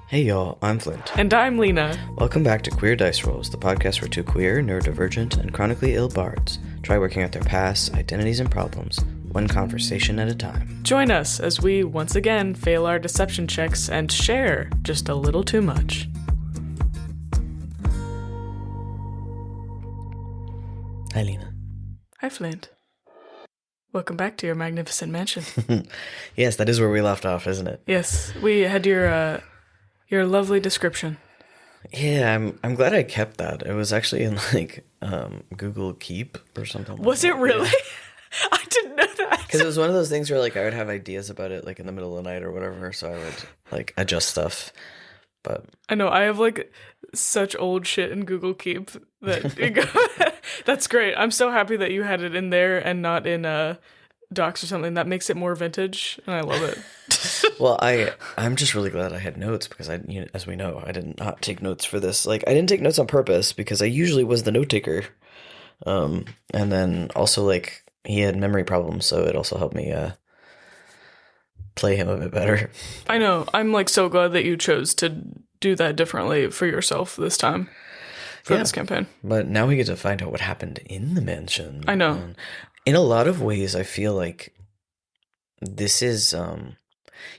Hey y'all, I'm Flynt. And I'm Lena. Welcome back to Queer Dice Rolls, the podcast where two queer, neurodivergent, and chronically ill bards try working out their pasts, identities, and problems, one conversation at a time. Join us as we once again fail our deception checks and share just a little too much. Hi, Lena. Hi, Flynt. Welcome back to your magnificent mansion. Yes, that is where we left off, isn't it? Yes, we had your lovely description. Yeah, I'm glad I kept that. It was actually in Google Keep or something. Was it really? Yeah. I didn't know that. Because it was one of those things where I would have ideas about it in the middle of the night or whatever, so I would adjust stuff. But I know I have such old shit in Google Keep that that's great. I'm so happy that you had it in there and not in Docs or something. That makes it more vintage, and I love it. Well, I'm just really glad I had notes because as we know, I did not take notes for this. I didn't take notes on purpose because I usually was the note taker. And then also he had memory problems, so it also helped me play him a bit better. I know. I'm so glad that you chose to do that differently for yourself this time for this campaign. But now we get to find out what happened in the mansion. I know. And in a lot of ways, I feel like this is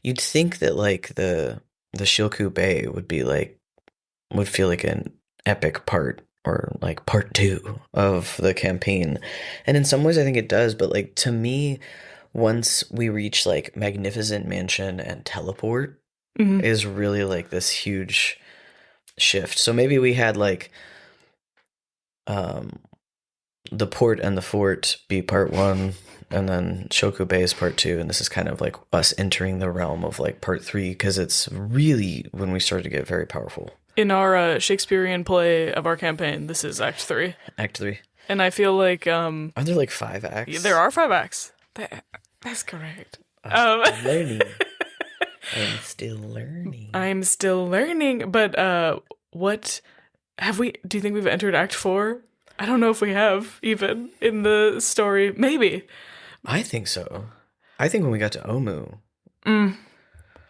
you'd think that the Shilku Bay would feel like an epic part or part 2 of the campaign. And in some ways I think it does, but to me, once we reach Magnificent Mansion and Teleport is really this huge shift. So maybe we had the Port and the Fort be part 1, and then Shoku Bay is part 2, and this is kind of us entering the realm of part 3, because it's really when we start to get very powerful. In our Shakespearean play of our campaign, this is Act 3. Act 3. And I feel like... Are there 5 acts? Yeah, there are 5 acts. That's correct. I'm learning. I'm still learning. I'm still learning, but what... do you think we've entered Act 4? I don't know if we have, even, in the story. Maybe. I think so. I think when we got to Omu.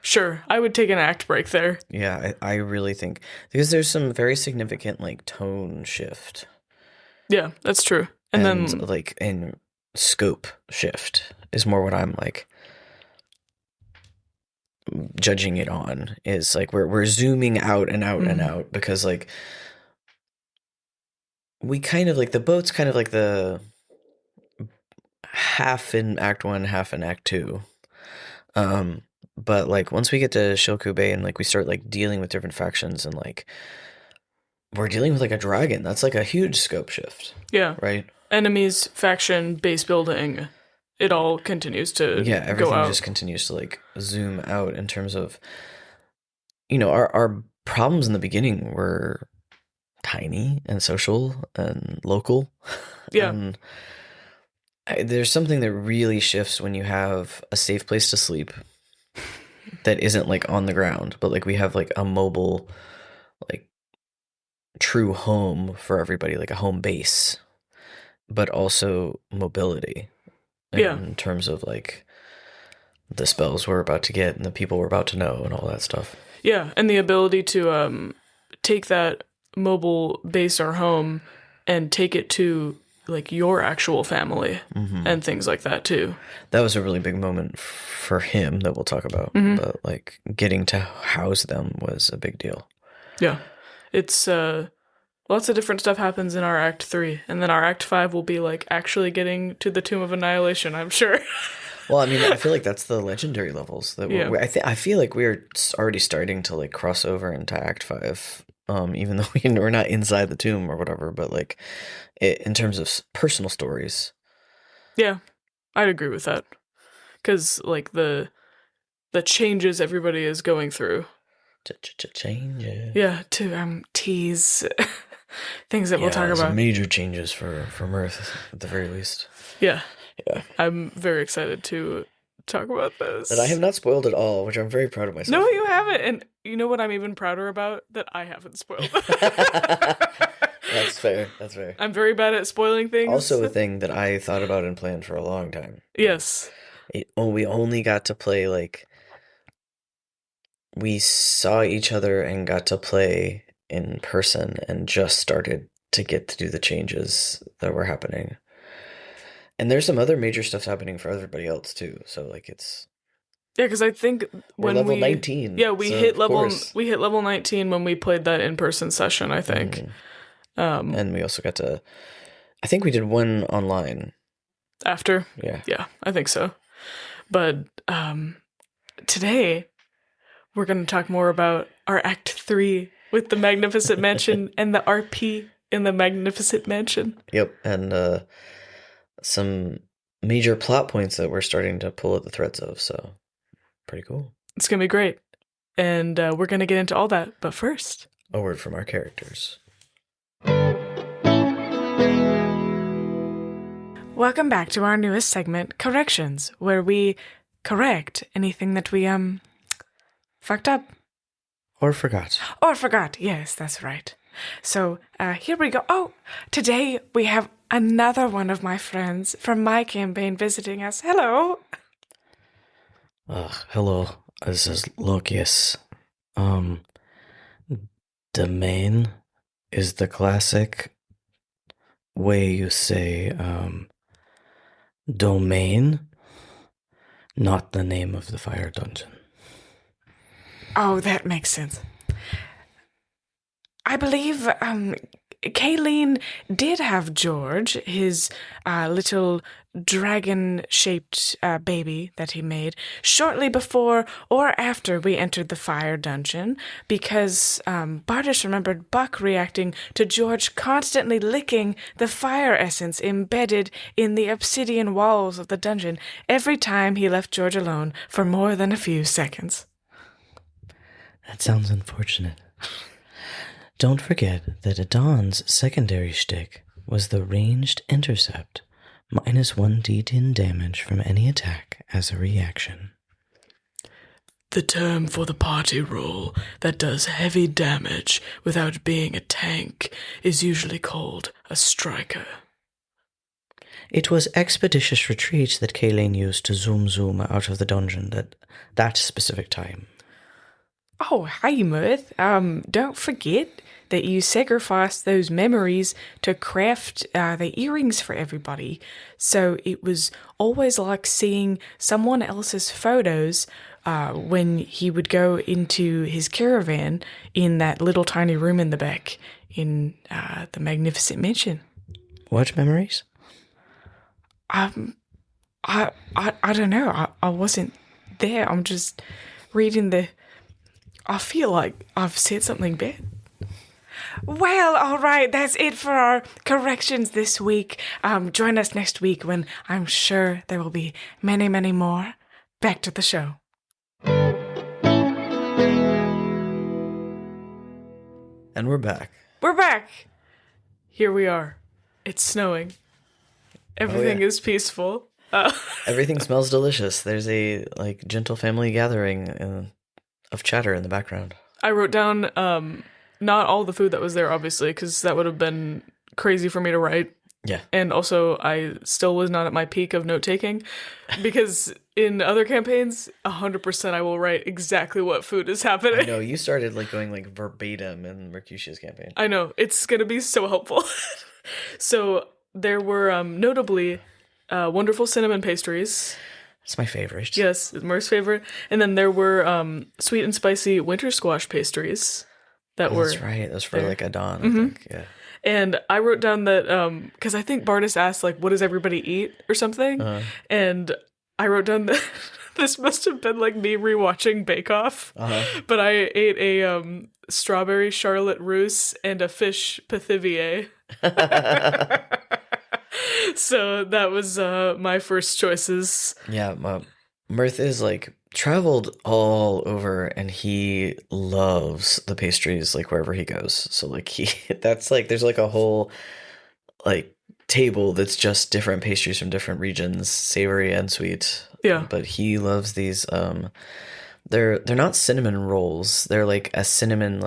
Sure. I would take an act break there. Yeah, I really think. Because there's some very significant, tone shift. Yeah, that's true. And then... and scope shift is more what I'm, judging it on. Is, we're zooming out and out and out. Because, we kind of the boat's kind of the half in Act 1, half in Act 2. But once we get to Shilku Bay and we start dealing with different factions and we're dealing with a dragon, that's a huge scope shift. Yeah. Right? Enemies, faction, base building, it all continues to everything go out. Just continues to zoom out in terms of our problems in the beginning were tiny and social and local. Yeah. And there's something that really shifts when you have a safe place to sleep that isn't on the ground, but we have a mobile true home for everybody, a home base, but also mobility in terms of the spells we're about to get and the people we're about to know and all that stuff. Yeah, and the ability to take that mobile base or home and take it to your actual family and things like that too. That was a really big moment for him that we'll talk about. But getting to house them was a big deal. Yeah. It's lots of different stuff happens in our Act 3, and then our Act 5 will be actually getting to the Tomb of Annihilation, I'm sure. Well, I mean, I feel that's the legendary levels that I feel we're already starting to cross over into Act 5. Even though we're not inside the tomb or whatever, but in terms of personal stories. Yeah, I'd agree with that. Because the changes everybody is going through. Changes. Yeah, to tease things that we'll talk about. Major changes for Mirth at the very least. Yeah. Yeah. I'm very excited to talk about this. That I have not spoiled at all, which I'm very proud of myself. No, you haven't. And you know what I'm even prouder about? That I haven't spoiled. That's fair. That's fair. I'm very bad at spoiling things. Also a thing that I thought about and planned for a long time. Yes. We only got to play we saw each other and got to play in person and just started to get to do the changes that were happening. And there's some other major stuff happening for everybody else too. So like Yeah, because I think we're when level we 19. yeah So of course. we hit level 19 when we played that in person session. I think. Mhm. Um, And we also got to I think we did one online. After, Yeah. yeah, I think so. But today we're going to talk more about our Act 3 with the Magnificent Mansion and the RP in the Magnificent Mansion. Yep. And some major plot points that we're starting to pull at the threads of. So pretty cool. It's going to be great. And we're going to get into all that. But first, A word from our characters. welcome back to our newest segment, Corrections, where we correct anything that we, fucked up. Or forgot. Or forgot. Yes, that's right. So, here we go. Oh, today we have another one of my friends from my campaign visiting us. Hello. Hello. This is Lokius. Domain is the classic way you say, domain, not the name of the fire dungeon. Oh, that makes sense. I believe Kayleen did have George, his little dragon-shaped baby that he made, shortly before or after we entered the fire dungeon, because Bardish remembered Buck reacting to George constantly licking the fire essence embedded in the obsidian walls of the dungeon every time he left George alone for more than a few seconds. That sounds unfortunate. Don't forget that Adon's secondary shtick was the ranged intercept, minus 1d10 damage from any attack as a reaction. The term for the party role that does heavy damage without being a tank is usually called a striker. It was Expeditious Retreat that Kayleen used to zoom out of the dungeon that specific time. Oh, hey, Mirth. Don't forget that you sacrificed those memories to craft the earrings for everybody. So it was always like seeing someone else's photos when he would go into his caravan in that little tiny room in the back in the Magnificent Mansion. What memories? I don't know. I wasn't there. I'm just reading the... I feel like I've said something bad. Well, all right, that's it for our corrections this week. Join us next week when I'm sure there will be many, many more. Back to the show. And we're back. We're back. Here we are. It's snowing. Everything is peaceful. Everything smells delicious. There's a gentle family gathering of chatter in the background. I wrote down not all the food that was there, obviously, because that would have been crazy for me to write. Yeah. And also, I still was not at my peak of note-taking, because in other campaigns, 100% I will write exactly what food is happening. I know, you started going verbatim in Mercutio's campaign. I know, it's going to be so helpful. So, there were notably wonderful cinnamon pastries. It's my favorite. Yes, it's Mer's favorite. And then there were sweet and spicy winter squash pastries that were... That's right, those for there. Adon, I think, yeah. And I wrote down that, because I think Bartis asked, what does everybody eat or something? And I wrote down that this must have been me rewatching Bake Off. But I ate a strawberry Charlotte Russe and a fish Pithivier. So that was my first choices. Yeah, Mirth is traveled all over, and he loves the pastries wherever he goes. So there's a whole table that's just different pastries from different regions, savory and sweet. Yeah. But he loves these they're not cinnamon rolls. They're a cinnamon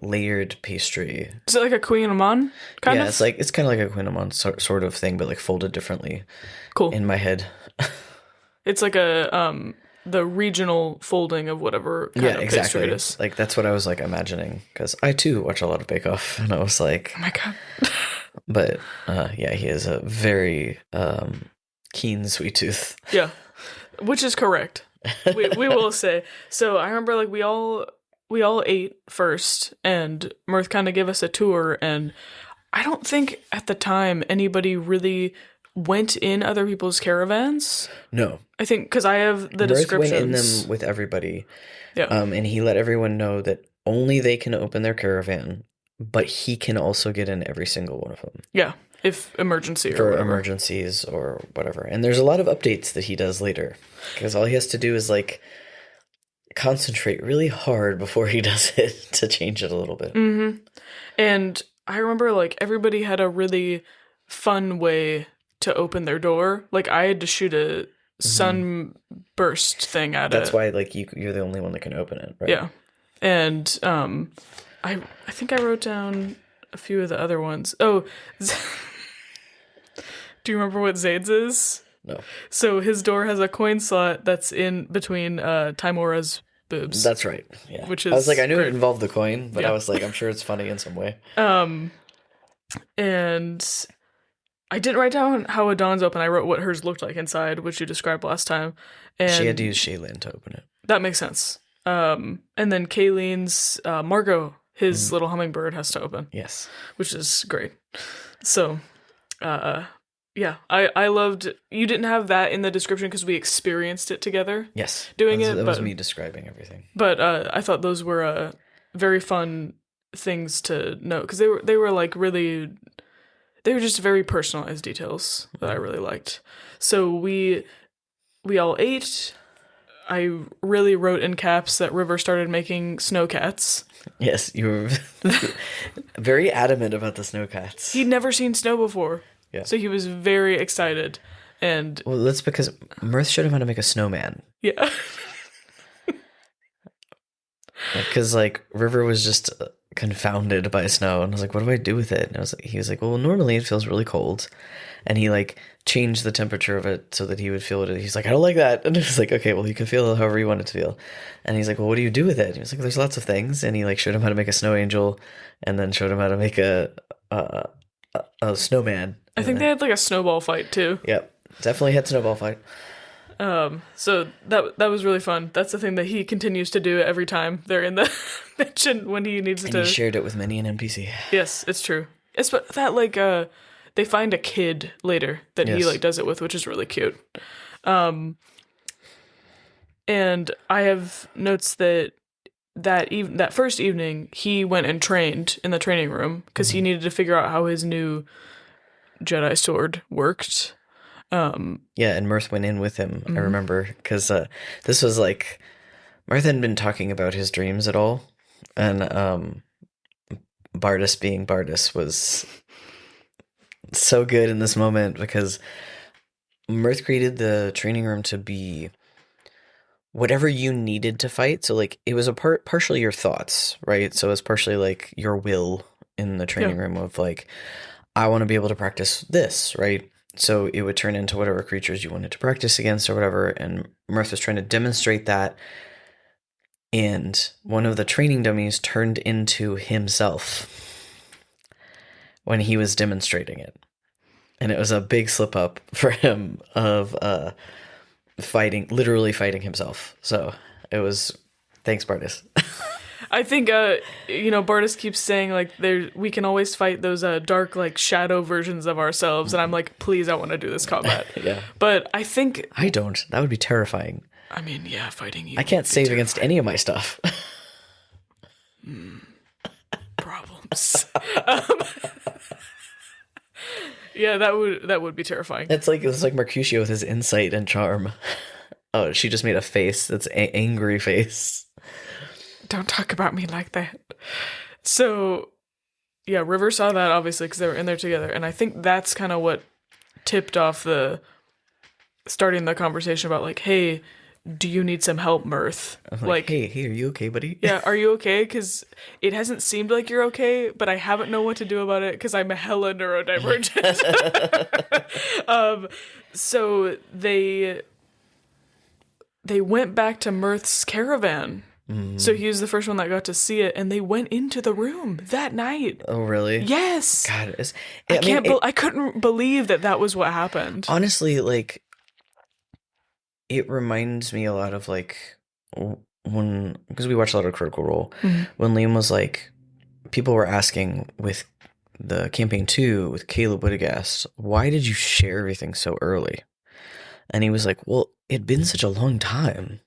layered pastry. Is it a Queen Amon kind of? Yeah, it's kind of like a Queen Amon sort of thing, but folded differently. Cool. In my head. It's like a the regional folding of whatever kind of pastry it is. Like that's what I was like imagining, because I too watch a lot of Bake Off, and I was like, Oh my god. but yeah, he has a very keen sweet tooth. Yeah, which is correct. We will say. So I remember like we all ate first, and Mirth kind of gave us a tour, and I don't think at the time anybody really went in other people's caravans. No, I think because I have the Mirth descriptions. went in them with everybody. Yeah. And he let everyone know that only they can open their caravan, but he can also get in every single one of them. Yeah, if emergency or for whatever. emergencies or whatever. And there's a lot of updates that he does later, because all he has to do is like concentrate really hard before he does it to change it a little bit. Mm-hmm. And I remember like everybody had a really fun way to open their door. Like I had to shoot a sunburst thing at it. That's why like you're the only one that can open it, right? Yeah. And I think I wrote down a few of the other ones. Oh, do you remember what Zaid's is? No. So his door has a coin slot that's in between Timora's boobs. That's right. Yeah. Which is I was like, I knew great. it involved the coin, but Yeah. I was like, I'm sure it's funny in some way. And I didn't write down how Adon's open. I wrote what hers looked like inside, which you described last time. And She had to use Shaylin to open it. that makes sense. And then Kayleen's Margot, his little hummingbird, has to open. Yes. Which is great. So, yeah, I loved. You didn't have that in the description because we experienced it together. Yes. Doing that was but me describing everything. But I thought those were very fun things to note because they were like really. They were just very personalized details that I really liked. So we all ate. I really wrote in caps that River started making snowcats. Yes, you were very adamant about the snowcats. He'd never seen snow before. Yeah. So he was very excited. And Well, that's because Mirth showed him how to make a snowman. yeah. Because like River was just confounded by snow, and I was like, "What do I do with it?" And he was like, "Well, normally it feels really cold," and he like changed the temperature of it so that he would feel it. He's like, "I don't like that," and it's like, "Okay, well, you can feel it however you want it to feel." And he's like, "Well, what do you do with it?" And he was like, "There's lots of things," and he like showed him how to make a snow angel, and then showed him how to make a snowman. I think they had like a snowball fight too. Yep, definitely had snowball fight. So that was really fun. That's the thing that he continues to do every time they're in the mansion when he needs And to. he shared it with many an NPC. Yes, it's true. It's that like they find a kid later that he Yes. like does it with, which is really cute. And I have notes that first evening he went and trained in the training room because he needed to figure out how his new Jedi sword worked. Yeah, and Mirth went in with him, I remember, because this was like, Mirth hadn't been talking about his dreams at all, and Bardus being Bardus was so good in this moment, because Mirth created the training room to be whatever you needed to fight, so like, it was partially your thoughts, right? So it's partially like your will in the training room of like, I want to be able to practice this, right? So it would turn into whatever creatures you wanted to practice against or whatever. And Mirth was trying to demonstrate that. And one of the training dummies turned into himself when he was demonstrating it. And it was a big slip up for him of literally fighting himself. So it was, thanks, Bardus. I think Bardus keeps saying like we can always fight those dark like shadow versions of ourselves, and I'm like, please, I want to do this combat. Yeah. But I think I don't. That would be terrifying. I mean, yeah, fighting you. I can't save against any of my stuff. Problems. Yeah, that would be terrifying. It's like Mercutio with his insight and charm. Oh, she just made a face. That's an angry face. Don't talk about me like that. So, yeah, River saw that obviously because they were in there together, and I think that's kind of what tipped off starting the conversation about like, hey, do you need some help, Mirth? Like, hey, are you okay, buddy? Yeah, are you okay? Because it hasn't seemed like you're okay, but I haven't known what to do about it because I'm hella neurodivergent. So they went back to Mirth's caravan. Mm. So he was the first one that got to see it, and they went into the room that night. Oh, really? Yes. God, I couldn't believe that was what happened. Honestly, like, it reminds me a lot of, like, when, because we watched a lot of Critical Role, when Liam was like, people were asking with the campaign 2 with Caleb Wittagast, why did you share everything so early? And he was like, well, it'd been such a long time.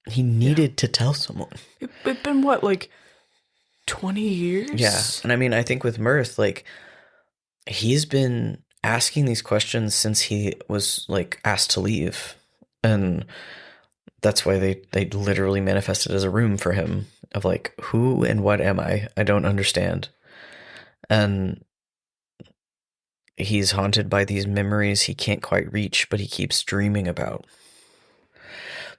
He needed to tell someone. It'd been what, like 20 years? Yeah. And I mean, I think with Mirth, like, he's been asking these questions since he was, like, asked to leave. And that's why they literally manifested as a room for him of, like, who and what am I? I don't understand. And he's haunted by these memories he can't quite reach, but he keeps dreaming about.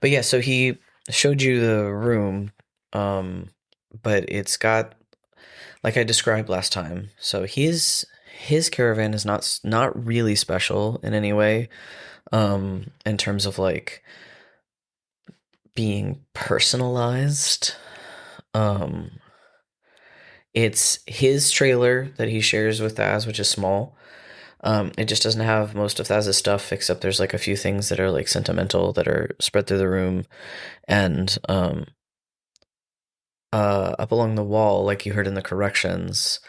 But yeah, so he showed you the room, but it's got, like I described last time, so his caravan is not really special in any way, in terms of, like, being personalized. It's his trailer that he shares with Thaz, which is small. It just doesn't have most of Thaz's stuff, except there's, like, a few things that are, like, sentimental that are spread through the room. And up along the wall, like you heard in the corrections,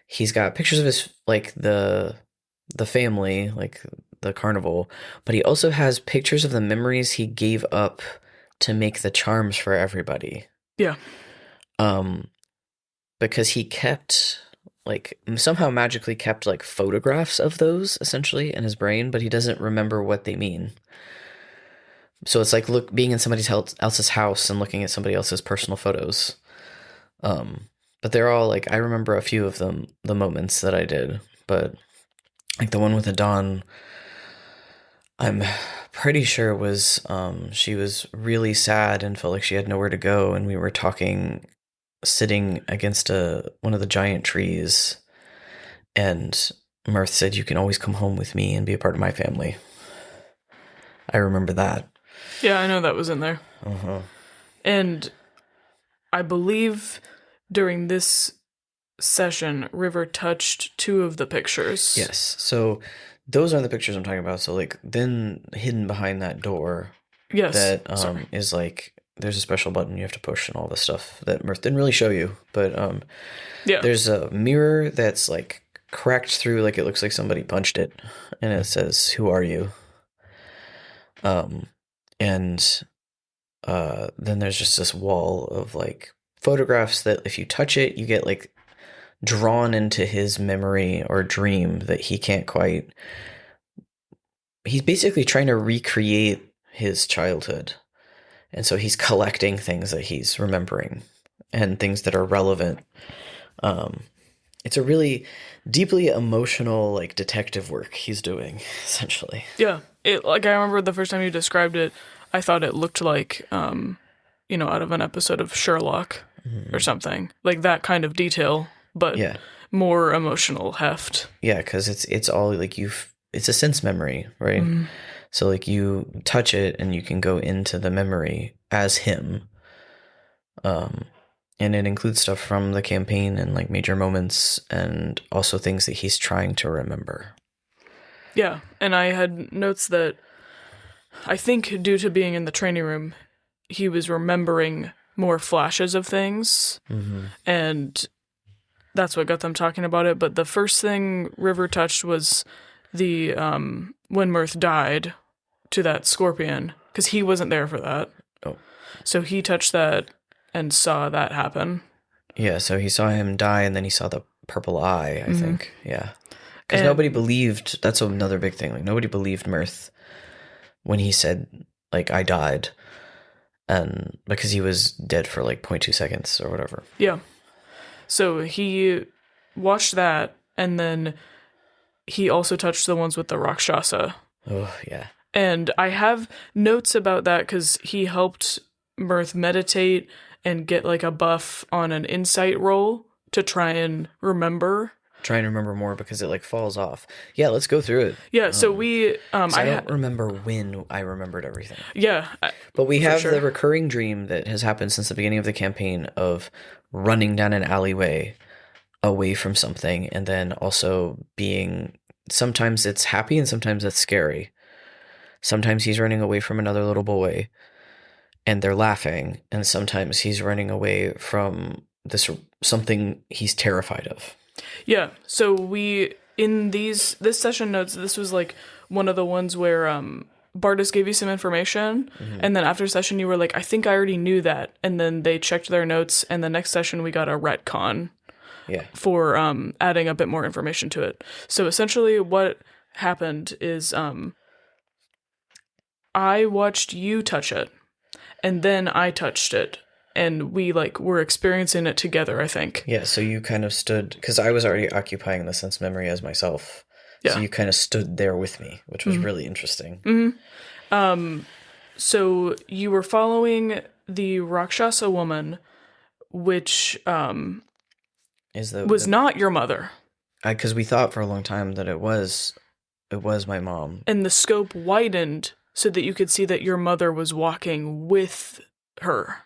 he's got pictures of his, like, the family, like the carnival, but he also has pictures of the memories he gave up to make the charms for everybody. Yeah. Because he kept, like, somehow magically kept, like, photographs of those essentially in his brain, but he doesn't remember what they mean. So it's like being in somebody else's house and looking at somebody else's personal photos. But they're all, like, I remember a few of them, the moments that I did, but, like, the one with the Dawn, I'm pretty sure was, she was really sad and felt like she had nowhere to go, and we were talking, sitting against one of the giant trees, and Mirth said, "You can always come home with me and be a part of my family." I remember that. Yeah, I know that was in there. Uh-huh. And I believe during this session, River touched 2 of the pictures. Yes. So those are the pictures I'm talking about. So, like, then hidden behind that door, yes, that is, like, there's a special button you have to push and all this stuff that Mirth didn't really show you. But yeah, there's a mirror that's, like, cracked through, like, it looks like somebody punched it, and it says, "Who are you?" And then there's just this wall of, like, photographs that if you touch it, you get, like, drawn into his memory or dream that he can't quite. He's basically trying to recreate his childhood. And so he's collecting things that he's remembering and things that are relevant. It's a really deeply emotional, like, detective work he's doing, essentially. Yeah. Like, I remember the first time you described it, I thought it looked like, out of an episode of Sherlock or something. Like, that kind of detail, but more emotional heft. Yeah, because it's all, like, it's a sense memory, right? Mm-hmm. So, like, you touch it and you can go into the memory as him. And it includes stuff from the campaign and, like, major moments and also things that he's trying to remember. Yeah, and I had notes that I think due to being in the training room, he was remembering more flashes of things, and that's what got them talking about it. But the first thing River touched was the when Mirth died to that scorpion, because he wasn't there for that. Oh. So he touched that and saw that happen. Yeah, so he saw him die, and then he saw the purple eye, I think. Yeah. Because nobody believed, that's another big thing, like, nobody believed Mirth when he said, like, I died, and because he was dead for, like, 0.2 seconds or whatever. Yeah. So he watched that, and then he also touched the ones with the Rakshasa. Oh, yeah. And I have notes about that because he helped Mirth meditate and get, like, a buff on an insight roll to try and remember. trying to remember more because it like falls off. Yeah, let's go through it. Yeah, so we 'Cause I I don't had remember when I remembered everything. yeah, But we for have the sure. recurring dream that has happened since the beginning of the campaign of running down an alleyway away from something, and then also being, sometimes it's happy and sometimes it's scary. Sometimes he's running away from another little boy and they're laughing, and sometimes he's running away from this something he's terrified of. Yeah. So we in this session notes, this was like one of the ones where Bardis gave you some information, and then after session you were like, I think I already knew that, and then they checked their notes, and the next session we got a retcon Yeah. for adding a bit more information to it. So essentially, what happened is I watched you touch it, and then I touched it, and we like were experiencing it together, I think. Yeah, so you kind of stood, because I was already occupying the sense memory as myself. Yeah. So you kind of stood there with me, which was really interesting. So you were following the Rakshasa woman, which Is was not your mother, because we thought for a long time that it was my mom. and the scope widened so that you could see that your mother was walking with her.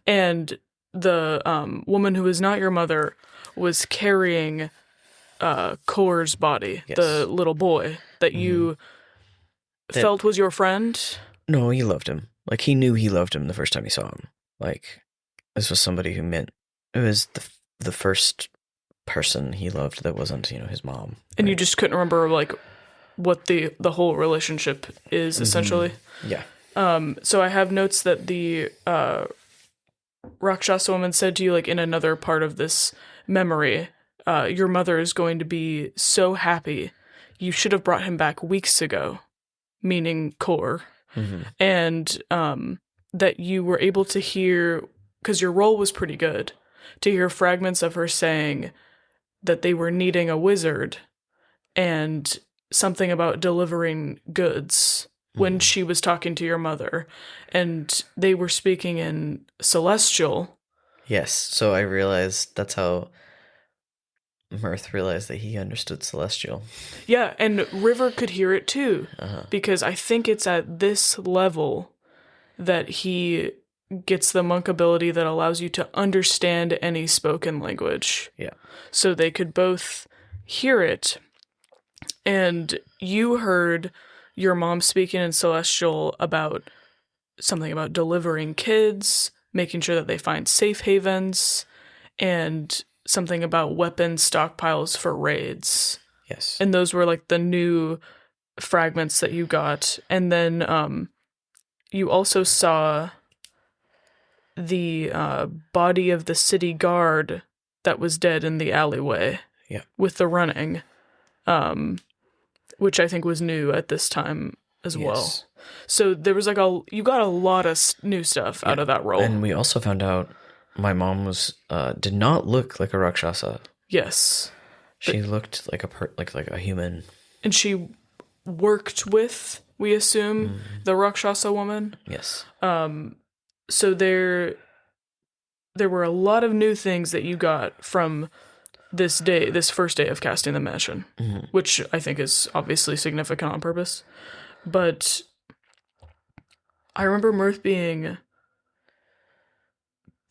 And the woman who was not your mother was carrying Kor's body, Yes. the little boy that you felt was your friend. No, he loved him. Like, he knew he loved him the first time he saw him. Like, this was somebody who meant, it was the first person he loved that wasn't, his mom. And you just couldn't remember like what the whole relationship is essentially. Yeah. So I have notes that the Rakshasa woman said to you, like in another part of this memory, your mother is going to be so happy. You should have brought him back weeks ago, meaning Kor. And that you were able to hear, because your role was pretty good, to hear fragments of her saying that they were needing a wizard and something about delivering goods when she was talking to your mother, and they were speaking in Celestial. Yes, so I realized that's how Mirth realized that he understood Celestial. Yeah, and River could hear it too, because I think it's at this level that he gets the monk ability that allows you to understand any spoken language. Yeah. So they could both hear it, and you heard your mom speaking in Celestial about something about delivering kids, making sure that they find safe havens, and something about weapon stockpiles for raids. Yes. And those were like the new fragments that you got. And then you also saw the body of the city guard that was dead in the alleyway. Yeah. With the running. Which I think was new at this time as well. So there was like you got a lot of new stuff out of that role. And we also found out my mom was did not look like a Rakshasa. Yes. She looked like a human. And she worked with, we assume, the Rakshasa woman. Yes. So there were a lot of new things that you got from this first day of casting the mission, which I think is obviously significant on purpose. But I remember Mirth being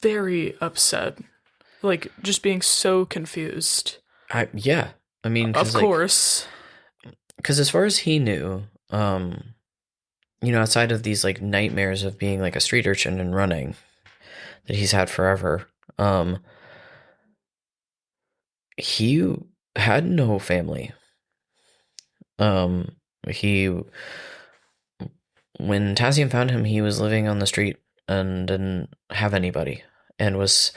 very upset, like just being so confused. Yeah. I mean, of course, because as far as he knew, outside of these like nightmares of being like a street urchin and running that he's had forever, he had no family. When Tazium found him, he was living on the street and didn't have anybody, and was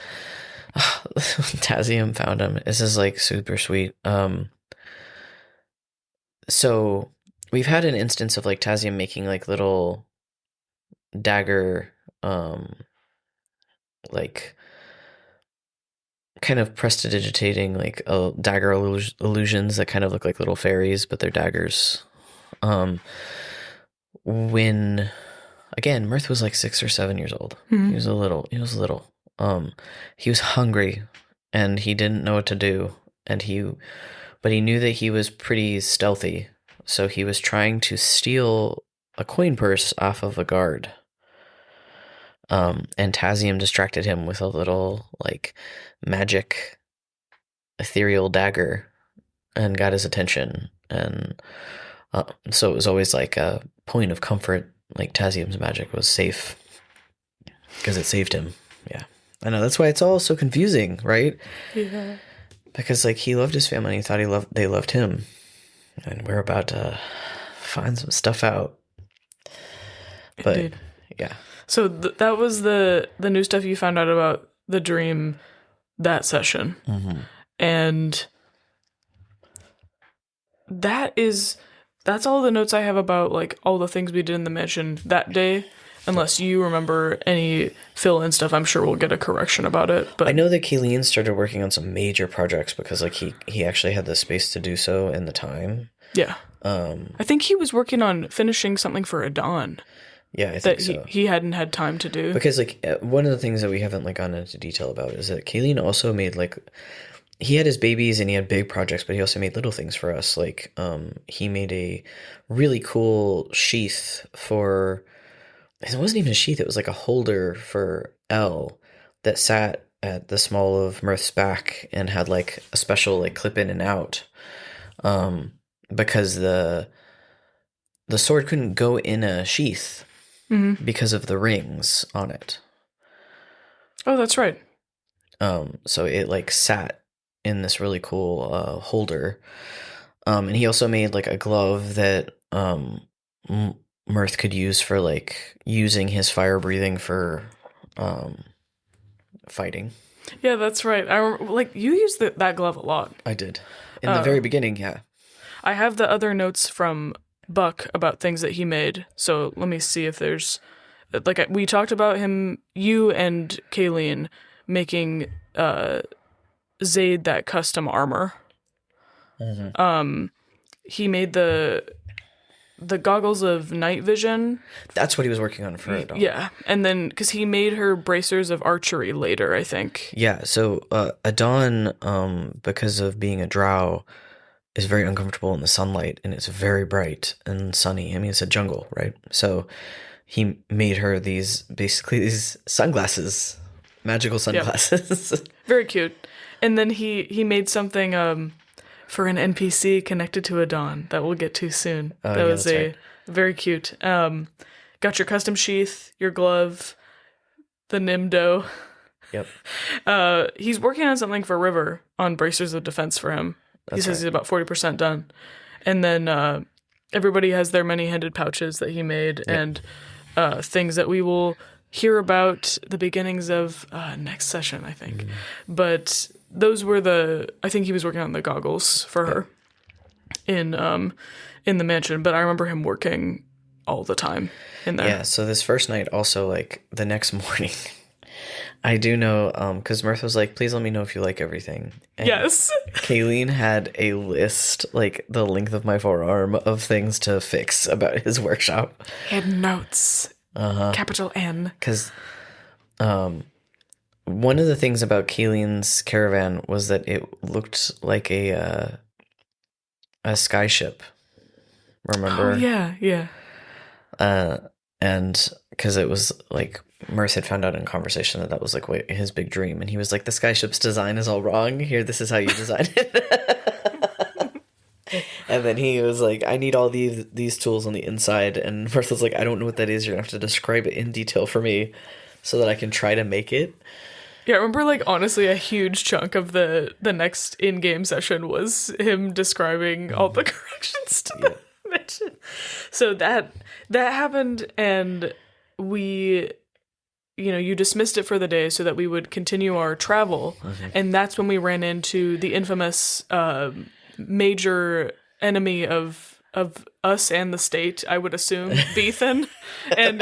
Tazium found him. This is like super sweet. So we've had an instance of like Tazium making like little dagger, like kind of prestidigitating like dagger illusions that kind of look like little fairies, but they're daggers. When again, Mirth was like 6 or 7 years old. He was little. He was hungry and he didn't know what to do. and but he knew that he was pretty stealthy, so he was trying to steal a coin purse off of a guard. And Tazium distracted him with a little like magic ethereal dagger and got his attention. And so it was always like a point of comfort. Like Tazium's magic was safe because it saved him. Yeah, I know, that's why it's all so confusing, right? Yeah. Because like he loved his family, and he thought they loved him, and we're about to find some stuff out. But Indeed. yeah. So that was the new stuff you found out about the dream that session. Mm-hmm. And that's all the notes I have about like all the things we did in the mansion that day. Unless you remember any fill-in stuff, I'm sure we'll get a correction about it. But I know that Kayleen started working on some major projects because like he actually had the space to do so and the time. Yeah. I think he was working on finishing something for Adon. Yeah, I think that so. he hadn't had time to do. Because like one of the things that we haven't like gone into detail about is that Kayleen also made like he had his babies and he had big projects, but he also made little things for us. Like he made a really cool sheath for, it wasn't even a sheath, it was like a holder for Elle that sat at the small of Mirth's back and had like a special like clip in and out. Because the sword couldn't go in a sheath. Mm-hmm. Because of the rings on it. Oh, that's right. So it like sat in this really cool holder. And he also made like a glove that Mirth could use for like using his fire breathing for fighting. Yeah, that's right. Like you used that glove a lot. I did in the very beginning. Yeah, I have the other notes from Buck about things that he made. So let me see if there's like we talked about him, you and Kayleen making Zayd that custom armor. Mm-hmm. He made the goggles of night vision. That's what he was working on for it. Yeah, and then because he made her bracers of archery later, I think. Yeah. So Adon, because of being a drow, is very uncomfortable in the sunlight, and it's very bright and sunny. I mean, it's a jungle, right? So he made her these sunglasses, magical sunglasses. Yep. Very cute. And then he made something for an NPC connected to Adon that we'll get to soon. Oh, that yeah, was right. Very cute. Got your custom sheath, your glove, the Nimdo. Yep. He's working on something for River on bracers of defense for him. He says he's about 40% done. And then everybody has their many-handed pouches that he made. Yep. And things that we will hear about the beginnings of next session, I think. Mm-hmm. But those were I think he was working on the goggles for her in the mansion. But I remember him working all the time in there. Yeah, so this first night also, like, the next morning... I do know, because Mirth was like, please let me know if you like everything. And yes. Kayleen had a list, like the length of my forearm, of things to fix about his workshop. And notes. Capital N. Because one of the things about Kayleen's caravan was that it looked like a skyship. Remember? Oh, yeah. And because it was like... Mirth had found out in conversation that was like his big dream, and he was like, the skyship's design is all wrong. Here, this is how you design it. And then he was like, I need all these tools on the inside, and Mirth was like, I don't know what that is. You're gonna have to describe it in detail for me so that I can try to make it. Yeah, I remember, like, honestly, a huge chunk of the next in-game session was him describing all the corrections to the mission. So that happened, and we... you dismissed it for the day so that we would continue our travel. Mm-hmm. And that's when we ran into the infamous major enemy of us and the state, I would assume, Beethan. And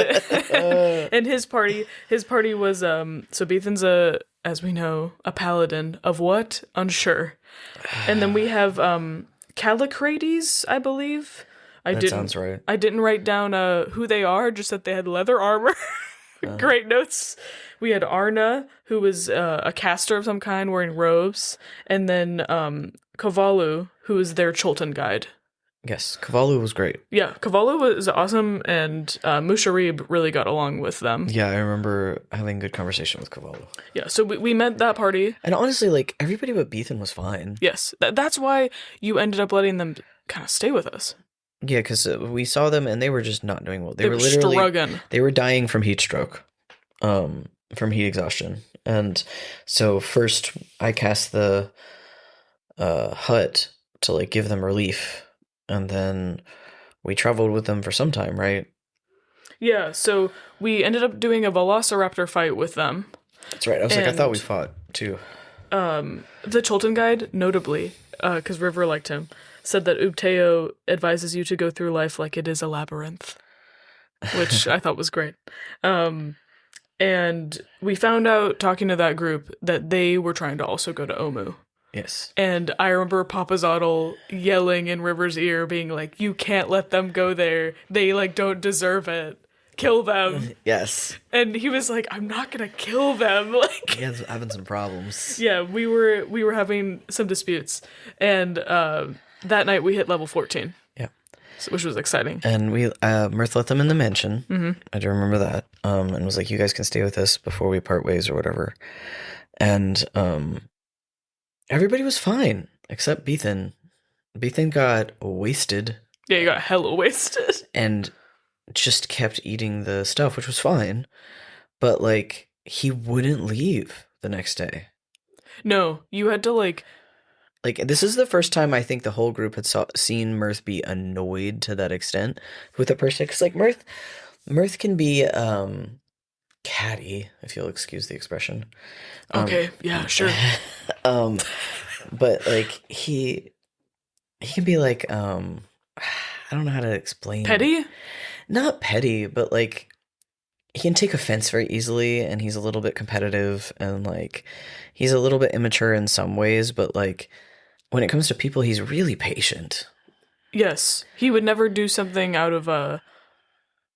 his party. His party was, so Beethan's as we know, a paladin of what? Unsure. And then we have Calicrates, I believe. That sounds right. I didn't write down who they are, just that they had leather armor. Great notes. We had Arna, who was a caster of some kind wearing robes, and then Kovalu, who was their Chultan guide. Yes, Kavalu was great. Yeah, Kovalu was awesome, and Musharib really got along with them. Yeah, I remember having a good conversation with Kavalu. Yeah, so we met that party. And honestly, like, everybody but Beethan was fine. Yes, that's why you ended up letting them kind of stay with us. Yeah, because we saw them and they were just not doing well. They were literally struggling. They were dying from heat stroke, from heat exhaustion. And so first I cast the hut to like give them relief, and then we traveled with them for some time, right? Yeah, so we ended up doing a Velociraptor fight with them. That's right. I was like, I thought we fought too. The Chultan guide, notably, because River liked him, said that Ubteo advises you to go through life like it is a labyrinth, which I thought was great. And we found out, talking to that group, that they were trying to also go to Omu. Yes. And I remember Papa Zottle yelling in River's ear, being like, you can't let them go there. They, like, don't deserve it. Kill them. Yes. And he was like, I'm not gonna kill them. Like, He was having some problems. yeah, we were having some disputes. And that night we hit level 14. Yeah. Which was exciting. And we Mirth let them in the mansion. Mm-hmm. I do remember that. And was like, you guys can stay with us before we part ways or whatever. And everybody was fine except Beethan. Beethan got wasted. Yeah, you got hella wasted. And just kept eating the stuff, which was fine. But like, he wouldn't leave the next day. No, you had to like This is the first time I think the whole group had seen Mirth be annoyed to that extent with a person. Because like Mirth can be catty, if you'll excuse the expression. Okay, yeah, sure. But like he can be like I don't know how to explain. Petty? Not petty, but like he can take offense very easily, and he's a little bit competitive, and like he's a little bit immature in some ways, but like when it comes to people, he's really patient. Yes, he would never do something out of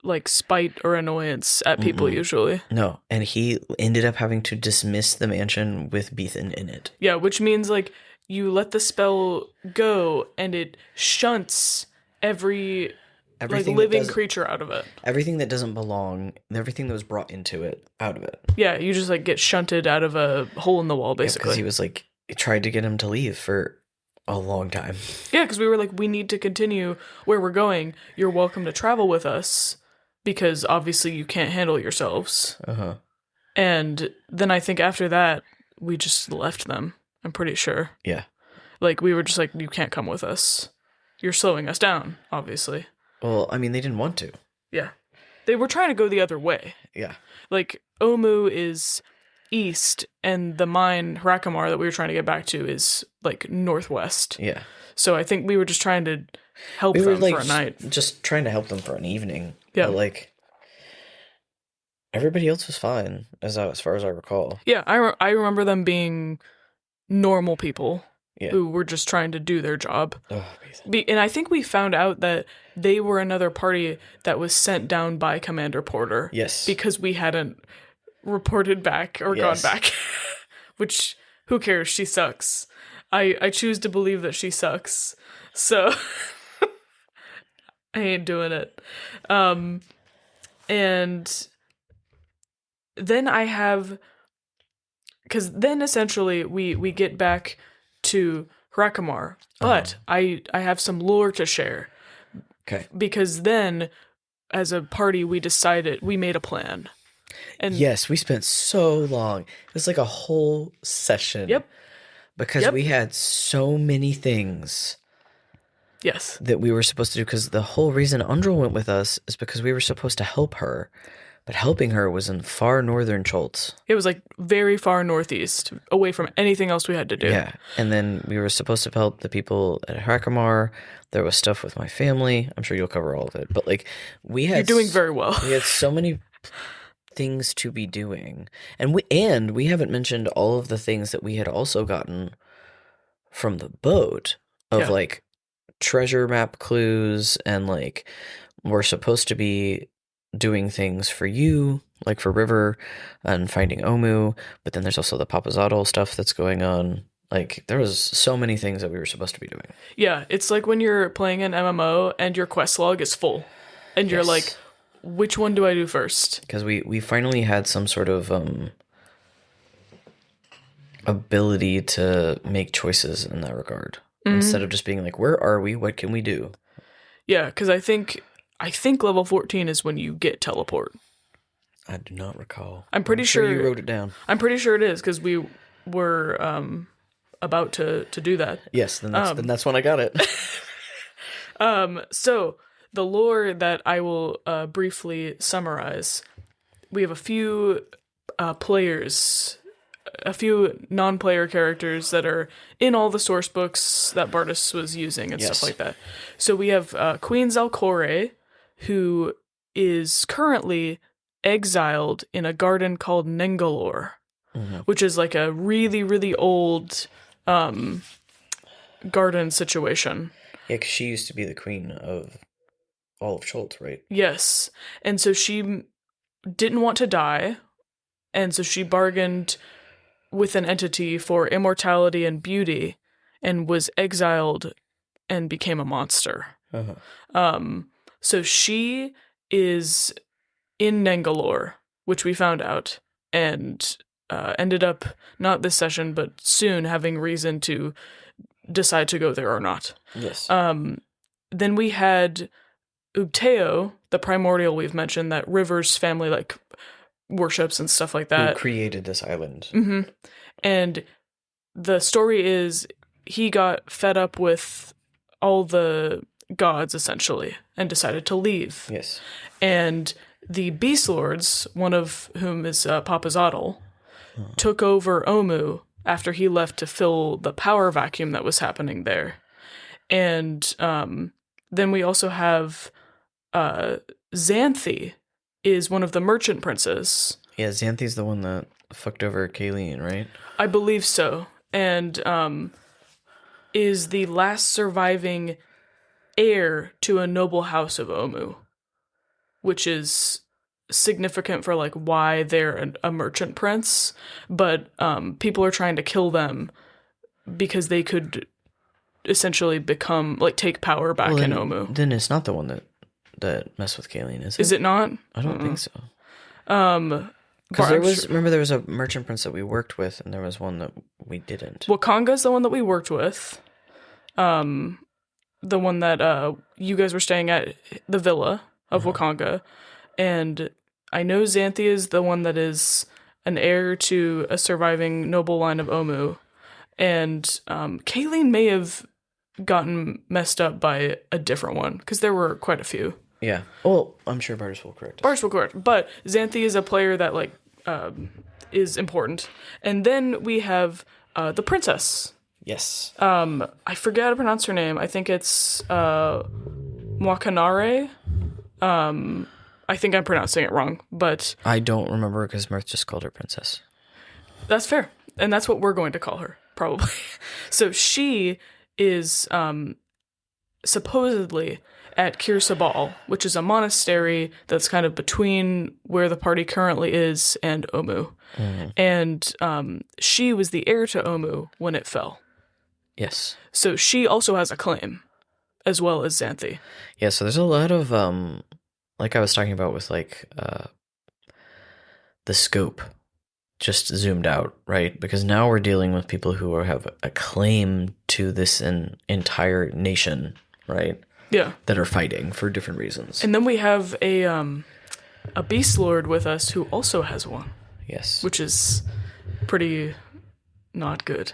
like spite or annoyance at people. Usually. No, and he ended up having to dismiss the mansion with Beethan in it. Yeah, which means like you let the spell go and it shunts everything like living creature out of it. Everything that doesn't belong, everything that was brought into it, out of it. Yeah, you just like get shunted out of a hole in the wall, basically. Because he was like, he tried to get him to leave for a long time. Yeah, because we were like, we need to continue where we're going. You're welcome to travel with us, because obviously you can't handle yourselves. Uh-huh. And then I think after that, we just left them. I'm pretty sure. Yeah. Like, we were just like, you can't come with us. You're slowing us down, obviously. Well, I mean, they didn't want to. Yeah. They were trying to go the other way. Yeah. Like, Omu is east, and the mine, Hrakamar, that we were trying to get back to is, like, northwest. Yeah. So I think we were just trying to help them for a night. Just trying to help them for an evening. Yeah. But, like, everybody else was fine, as far as I recall. Yeah, I remember them being normal people. Yeah. Who were just trying to do their job. Oh, And I think we found out that they were another party that was sent down by Commander Porter. Yes. Because we hadn't reported back or gone back. Which, who cares? She sucks. I choose to believe that she sucks. So, I ain't doing it. And then I have... Because then essentially we get back to Hrakamar, but I have some lore to share. Okay. Because then, as a party, we made a plan. And yes, we spent so long. It was like a whole session. Yep. Because we had so many things. Yes. That we were supposed to do. Because the whole reason Undrel went with us is because we were supposed to help her. But helping her was in far northern Choltz. It was like very far northeast, away from anything else we had to do. Yeah. And then we were supposed to help the people at Hrakamar. There was stuff with my family. I'm sure you'll cover all of it. But like You're doing very well. We had so many things to be doing. And we haven't mentioned all of the things that we had also gotten from the boat of like treasure map clues, and like we're supposed to be doing things for you, like for River and finding Omu, but then there's also the Papazotl stuff that's going on. Like, there was so many things that we were supposed to be doing. Yeah, it's like when you're playing an MMO and your quest log is full, and you're like, Yes. which one do I do first? Because we finally had some sort of ability to make choices in that regard. Instead of just being like, where are we? What can we do? Yeah, because I think level 14 is when you get teleport. I do not recall. I'm pretty sure you wrote it down. I'm pretty sure it is because we were about to do that. Yes, then that's when I got it. So the lore that I will briefly summarize, we have a few players, a few non-player characters that are in all the source books that Bartis was using and Yes. stuff like that. So we have Queen Zelcore, who is currently exiled in a garden called Nengalore, which is like a really, really old garden situation. Yeah, because she used to be the queen of all of Schultz, right? Yes. And so she didn't want to die, and so she bargained with an entity for immortality and beauty and was exiled and became a monster. So she is in Nengalore, which we found out, and ended up, not this session, but soon having reason to decide to go there or not. Yes. Then we had Ubteo, the primordial we've mentioned, that River's family like worships and stuff like Who that. created this island. And the story is he got fed up with all the gods, essentially, and decided to leave. Yes. And the Beast Lords, one of whom is Papazotl, took over Omu after he left to fill the power vacuum that was happening there. And then we also have Xanthi is one of the merchant princes. Yeah, Xanthi's the one that fucked over Kayleen, right? I believe so. And is the last surviving heir to a noble house of Omu, which is significant for like why they're a merchant prince, but people are trying to kill them because they could essentially become like take power back in Omu. Then it's not the one that messed with Kayleen, is it? Is it not? I don't think so. Because remember there was a merchant prince that we worked with, and there was one that we didn't. Wakanga's the one that we worked with. The one that you guys were staying at the villa of Wakanga. And I know Xanthi is the one that is an heir to a surviving noble line of Omu. And Kayleen may have gotten messed up by a different one, because there were quite a few. Yeah. Well, I'm sure Bartis will correct us. Bartis will correct. But Xanthi is a player that like is important. And then we have the princess. Yes. I forget how to pronounce her name. I think it's Mwakanare. I think I'm pronouncing it wrong, but I don't remember because Mirth just called her princess. that's fair. And that's what we're going to call her, probably. So she is supposedly at Kirsabal, which is a monastery that's kind of between where the party currently is and Omu. And she was the heir to Omu when it fell. Yes. So she also has a claim, as well as Xanthi. Yeah, so there's a lot of, like I was talking about with, like, the scope just zoomed out, right? Because now we're dealing with people who have a claim to this entire nation, right? Yeah. That are fighting for different reasons. And then we have a Beast Lord with us who also has one. Yes. Which is pretty not good.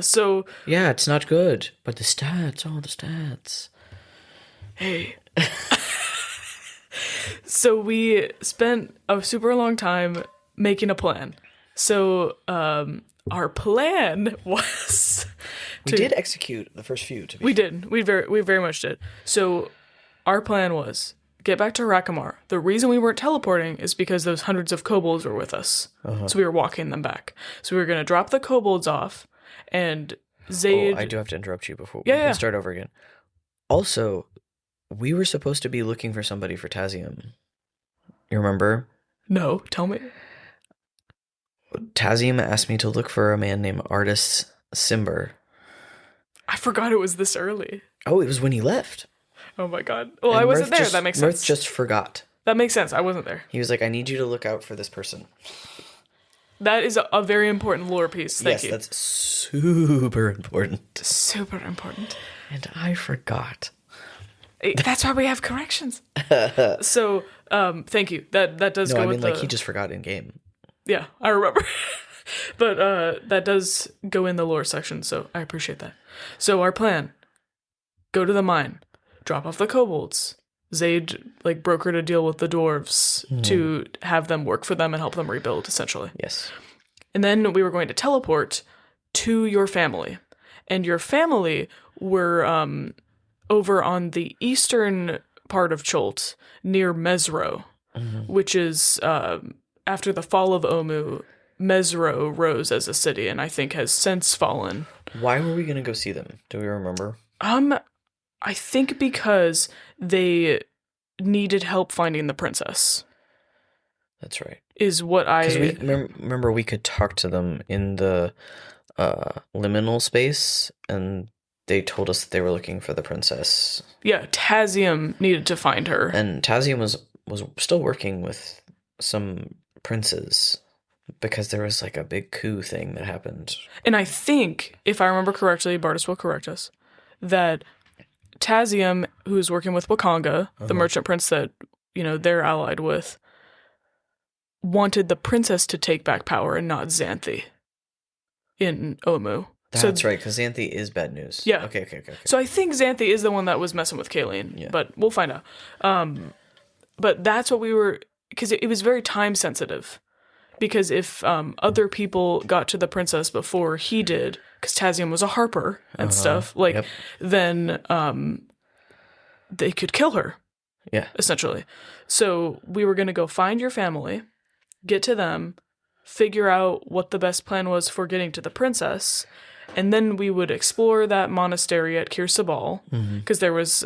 So yeah, it's not good. But the stats, the stats. Hey. So we spent a super long time making a plan. So our plan was we did execute the first few. To be we did. We very much did. So our plan was get back to Rakamar. The reason we weren't teleporting is because those hundreds of kobolds were with us. So we were walking them back. So we were going to drop the kobolds off, and Zaid... Oh, I do have to interrupt you before we can start over again. Also, we were supposed to be looking for somebody for Tazium. You remember? No, tell me. Tazium asked me to look for a man named Artis Simber. I forgot it was this early. Oh, it was when he left. Oh my god. Well, And I wasn't Mirth there. That makes Mirth sense. just forgot. That makes sense. I wasn't there. He was like, I need you to look out for this person. That is a very important lore piece. Thank you. Yes, that's super important. Super important. And I forgot. That's why we have corrections. So, thank you. That does No, go I with mean, the... like, he just forgot in game. Yeah, I remember. But that does go in the lore section, so I appreciate that. So our plan: go to the mine, drop off the kobolds. Zaid like brokered a deal with the dwarves to have them work for them and help them rebuild, essentially. Yes. And then we were going to teleport to your family, and your family were over on the eastern part of Cholt near Mesro, which is after the fall of Omu. Mesro rose as a city, and I think has since fallen. Why were we going to go see them? Do we remember? I think because they needed help finding the princess. That's right. Is what I... Because we remember we could talk to them in the liminal space, and they told us that they were looking for the princess. Yeah, Tazium needed to find her. And Tazium was still working with some princes, because there was like a big coup thing that happened. And I think, if I remember correctly, Bartis will correct us, that Tazium, who's working with Wakanga, the merchant prince that, they're allied with, wanted the princess to take back power and not Xanthi in Omu. That's right, because Xanthi is bad news. Yeah. Okay. So I think Xanthi is the one that was messing with Kayleen, but we'll find out. But that's what we were... Because it was very time sensitive. Because if other people got to the princess before he did, because Tazium was a harper and stuff, then they could kill her. Yeah. Essentially. So we were going to go find your family, get to them, figure out what the best plan was for getting to the princess, and then we would explore that monastery at Kir Sabal, because there was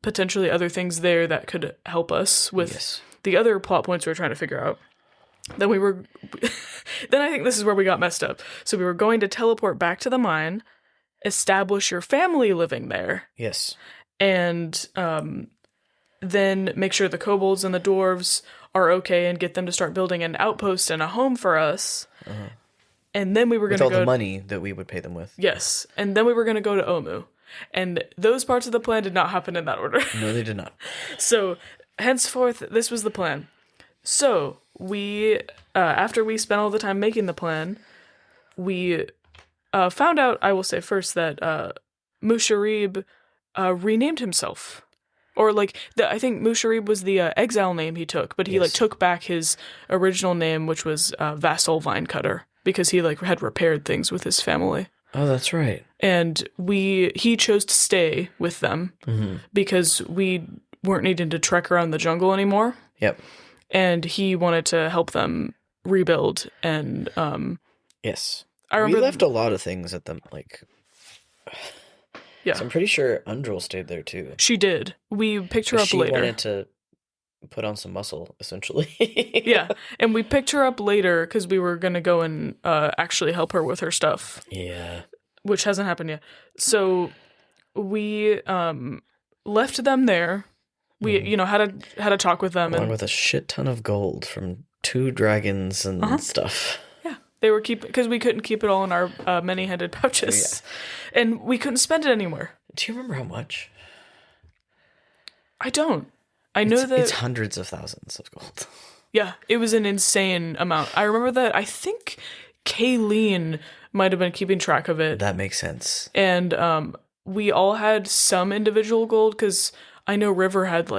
potentially other things there that could help us with the other plot points we were trying to figure out. Then then I think this is where we got messed up. So we were going to teleport back to the mine, establish your family living there. Yes. And then make sure the kobolds and the dwarves are okay and get them to start building an outpost and a home for us. And then we were going to go... With all the money that we would pay them with. Yes. And then we were going to go to Omu. And those parts of the plan did not happen in that order. No, they did not. So, henceforth, this was the plan. So, we, after we spent all the time making the plan, we found out, I will say first, that Musharib renamed himself. Or, I think Musharib was the exile name he took, but he, took back his original name, which was Vassal Vinecutter, because he, had repaired things with his family. Oh, that's right. And he chose to stay with them, because we weren't needing to trek around the jungle anymore. Yep. And he wanted to help them rebuild. And yes, I remember we left a lot of things at them. Yeah, so I'm pretty sure Undril stayed there too. She did. We picked her up later. She wanted to put on some muscle, essentially. Yeah, and we picked her up later because we were gonna go and actually help her with her stuff. Yeah, which hasn't happened yet. So we left them there. We, had a talk with them. Along with a shit ton of gold from 2 dragons and stuff. Yeah. They were because we couldn't keep it all in our many-handed pouches. Yeah. And we couldn't spend it anywhere. Do you remember how much? I don't. I know that... It's hundreds of thousands of gold. Yeah, it was an insane amount. I remember that I think Kayleen might have been keeping track of it. That makes sense. And we all had some individual gold, because... I know River had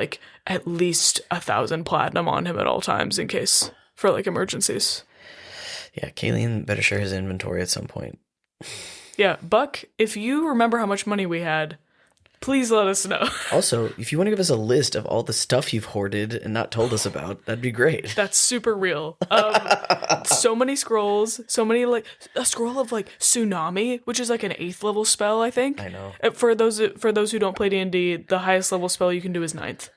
at least 1,000 platinum on him at all times in case for emergencies. Yeah, Kayleen better share his inventory at some point. Yeah, Buck, if you remember how much money we had, please let us know. Also, if you want to give us a list of all the stuff you've hoarded and not told us about, that'd be great. That's super real. So many scrolls, so many, like, a scroll of, like, tsunami, which is like an 8th level spell, I think. I know. For those who don't play D&D, the highest level spell you can do is 9th.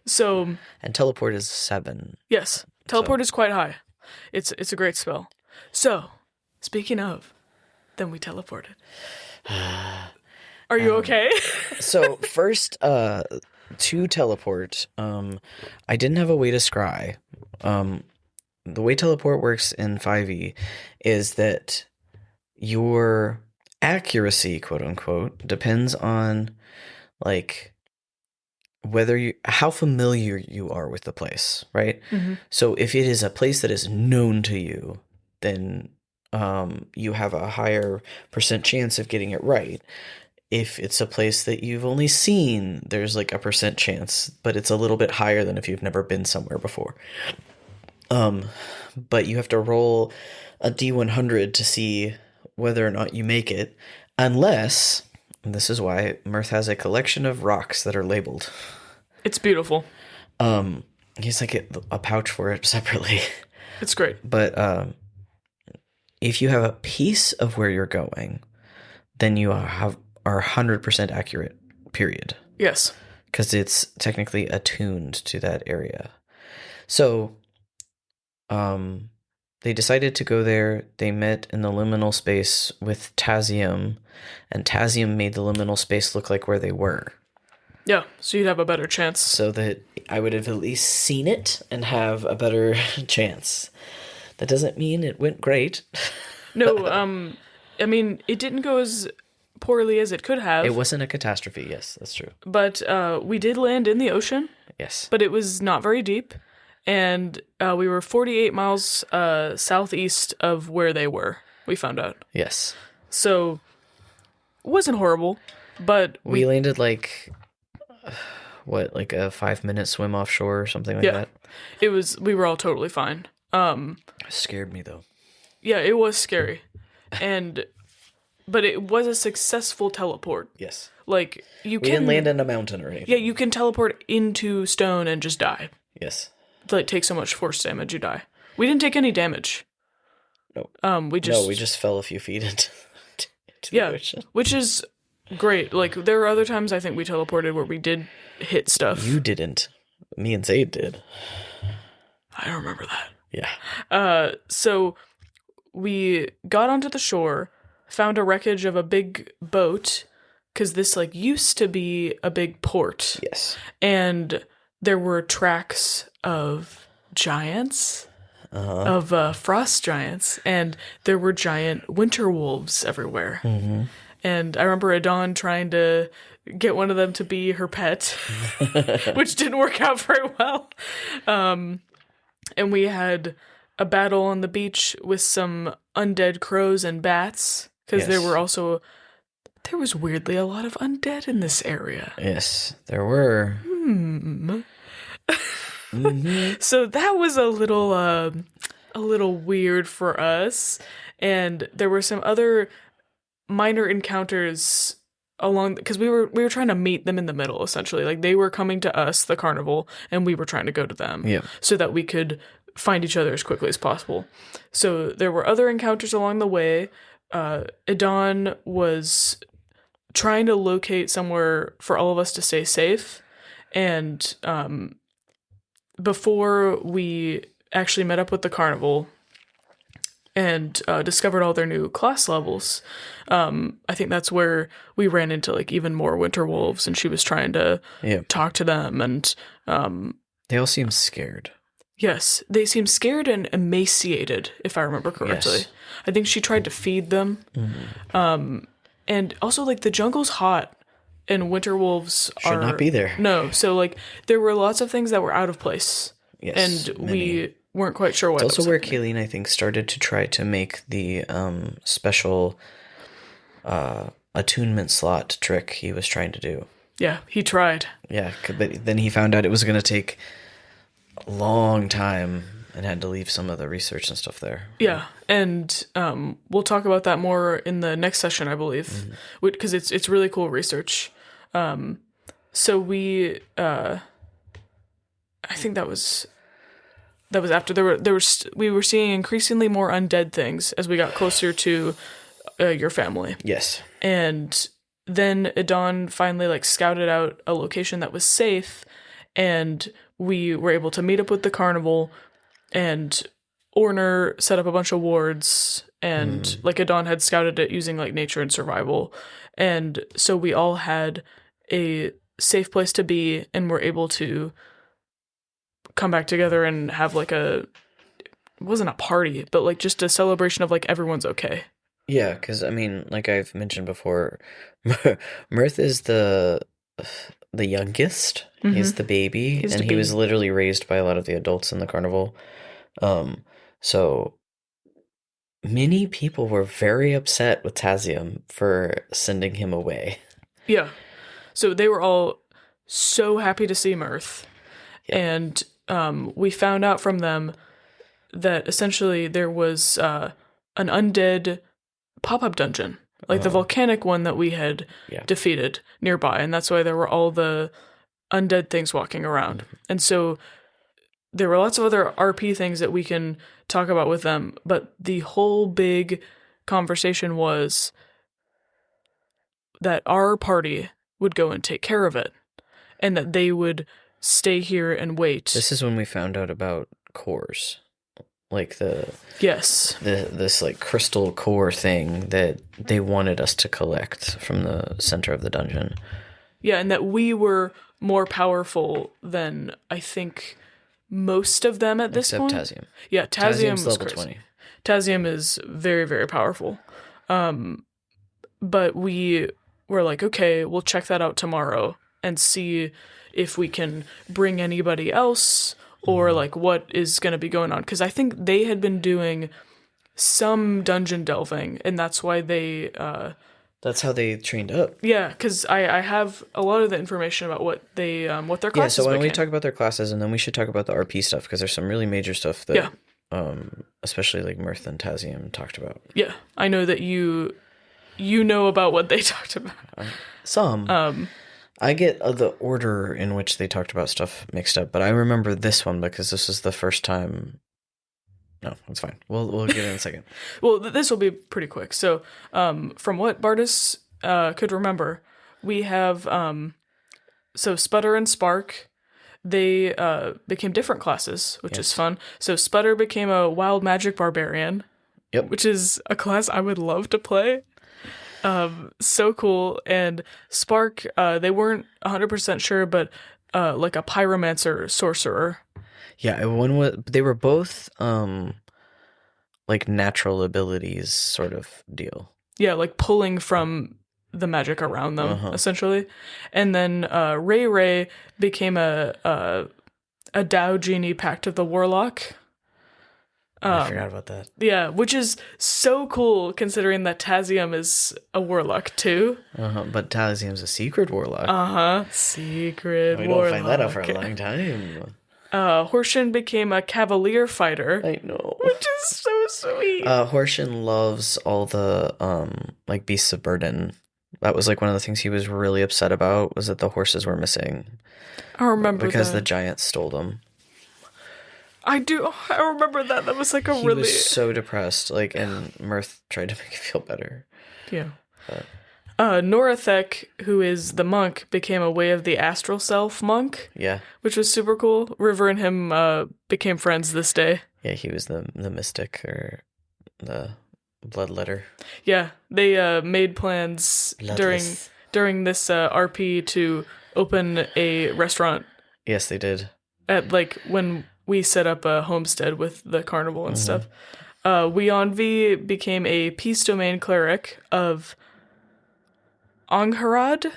So And teleport is 7. yes, teleport is quite high. It's a great spell. So, speaking of, then we teleported. Are you okay? So first, to teleport, I didn't have a way to scry. The way teleport works in 5e is that your accuracy, quote unquote, depends on like how familiar you are with the place, right? Mm-hmm. So if it is a place that is known to you, then you have a higher % chance of getting it right. If it's a place that you've only seen, there's like a % chance, but it's a little bit higher than if you've never been somewhere before. But you have to roll a D100 to see whether or not you make it, unless, and this is why Mirth has a collection of rocks that are labeled. It's beautiful. He's like a pouch for it separately. It's great. But if you have a piece of where you're going, then you are 100% accurate, period. Yes. Because it's technically attuned to that area. So, they decided to go there. They met in the liminal space with Tazium, and Tazium made the liminal space look like where they were. Yeah, so you'd have a better chance. So that I would have at least seen it and have a better chance. That doesn't mean it went great. No, I mean, it didn't go as poorly as it could have. It wasn't a catastrophe, yes, that's true. But we did land in the ocean. Yes. But it was not very deep. And we were 48 miles southeast of where they were, we found out. Yes. So, it wasn't horrible, but we landed like, like a 5-minute swim offshore or something like that? We were all totally fine. It scared me, though. Yeah, it was scary. But it was a successful teleport. Yes. Like, we didn't land in a mountain or anything. Yeah, you can teleport into stone and just die. Yes. Like, take so much force damage, you die. We didn't take any damage. No. We just fell a few feet into the ocean. Which is great. Like, there were other times I think we teleported where we did hit stuff. You didn't. Me and Zayd did. I don't remember that. Yeah. So we got onto the shore, found a wreckage of a big boat, because this, like, used to be a big port. Yes. And there were tracks of giants, of frost giants, and there were giant winter wolves everywhere. Mm-hmm. And I remember Adon trying to get one of them to be her pet, which didn't work out very well. And we had a battle on the beach with some undead crows and bats, because there was weirdly a lot of undead in this area. Yes, there were. Mm-hmm. So that was a little weird for us, and there were some other minor encounters along, because we were trying to meet them in the middle, essentially. Like, they were coming to us, the carnival, and we were trying to go to them, so that we could find each other as quickly as possible. So there were other encounters along the way. Adon was trying to locate somewhere for all of us to stay safe, and before we actually met up with the carnival and discovered all their new class levels, I think that's where we ran into, like, even more winter wolves, and she was trying to talk to them, and they all seemed scared. Yes, they seemed scared and emaciated, if I remember correctly. Yes. I think she tried to feed them. Mm-hmm. And also, like, the jungle's hot, and winter wolves should not be there. No, so, like, there were lots of things that were out of place. Yes, and we weren't quite sure what. It's also where Kayleen, I think, started to try to make the special attunement slot trick he was trying to do. Yeah, he tried. Yeah, but then he found out it was going to take a long time and had to leave some of the research and stuff there. Yeah, and we'll talk about that more in the next session, I believe, because it's really cool research. So we, I think that was after we were seeing increasingly more undead things as we got closer to your family. Yes. And then Adon finally like scouted out a location that was safe, and we were able to meet up with the carnival, and Orner set up a bunch of wards, and like Adon had scouted it using like nature and survival. And so we all had a safe place to be, and were able to come back together and have like it wasn't a party, but like just a celebration of like everyone's okay. Yeah, because I mean, like I've mentioned before, Mirth is the youngest. He's the baby, and he was literally raised by a lot of the adults in the carnival. So many people were very upset with Tazium for sending him away. Yeah. So they were all so happy to see Mirth. Yeah. And we found out from them that essentially there was an undead pop-up dungeon, like the volcanic one that we had defeated nearby, and that's why there were all the undead things walking around. And so there were lots of other RP things that we can talk about with them, but the whole big conversation was that our party would go and take care of it, and that they would stay here and wait. This is when we found out about cores. Like this like crystal core thing that they wanted us to collect from the center of the dungeon. Yeah, and that we were more powerful than I think most of them at this point. Except Tazium. Yeah, Tazium was level crazy. 20. Tazium is very, very powerful. But we were like, okay, we'll check that out tomorrow and see if we can bring anybody else, or like what is going to be going on. Because I think they had been doing some dungeon delving, and that's why they... that's how they trained up. Yeah, because I have a lot of the information about what they what their classes so why don't we became. talk about their classes, and then we should talk about the RP stuff, because there's some really major stuff that, especially like Mirth and Tazium talked about. Yeah, I know that you know about what they talked about. Some. I get the order in which they talked about stuff mixed up, but I remember this one because this was the first time. No, that's fine. We'll get in a second. Well, this will be pretty quick. So, from what Bardis could remember, we have so Sputter and Spark. They became different classes, which is fun. So Sputter became a wild magic barbarian. Yep. Which is a class I would love to play. So cool. And Spark, they weren't 100% sure, but like a pyromancer sorcerer. Yeah, they were both like natural abilities sort of deal. Yeah, like pulling from the magic around them, essentially. And then Ray became a Dao Genie Pact of the Warlock. I forgot about that. Yeah, which is so cool considering that Tazium is a warlock too. But Tazium's a secret warlock. Secret warlock. We don't find that out for a long time. Horshin became a cavalier fighter. I know. Which is so sweet. Horshin loves all the like beasts of burden. That was like one of the things he was really upset about, was that the horses were missing. I remember because that. the giants stole them. I do. I remember that. That was like He was so depressed. Like, and Mirth tried to make him feel better. Yeah. Norathek, who is the monk, became a Way of the Astral Self monk. Yeah. Which was super cool. River and him became friends this day. Yeah, he was the mystic, or the bloodletter. Yeah, they made plans during this RP to open a restaurant. Yes, they did. At like when we set up a homestead with the carnival and stuff. Weon V became a peace domain cleric of Angharad.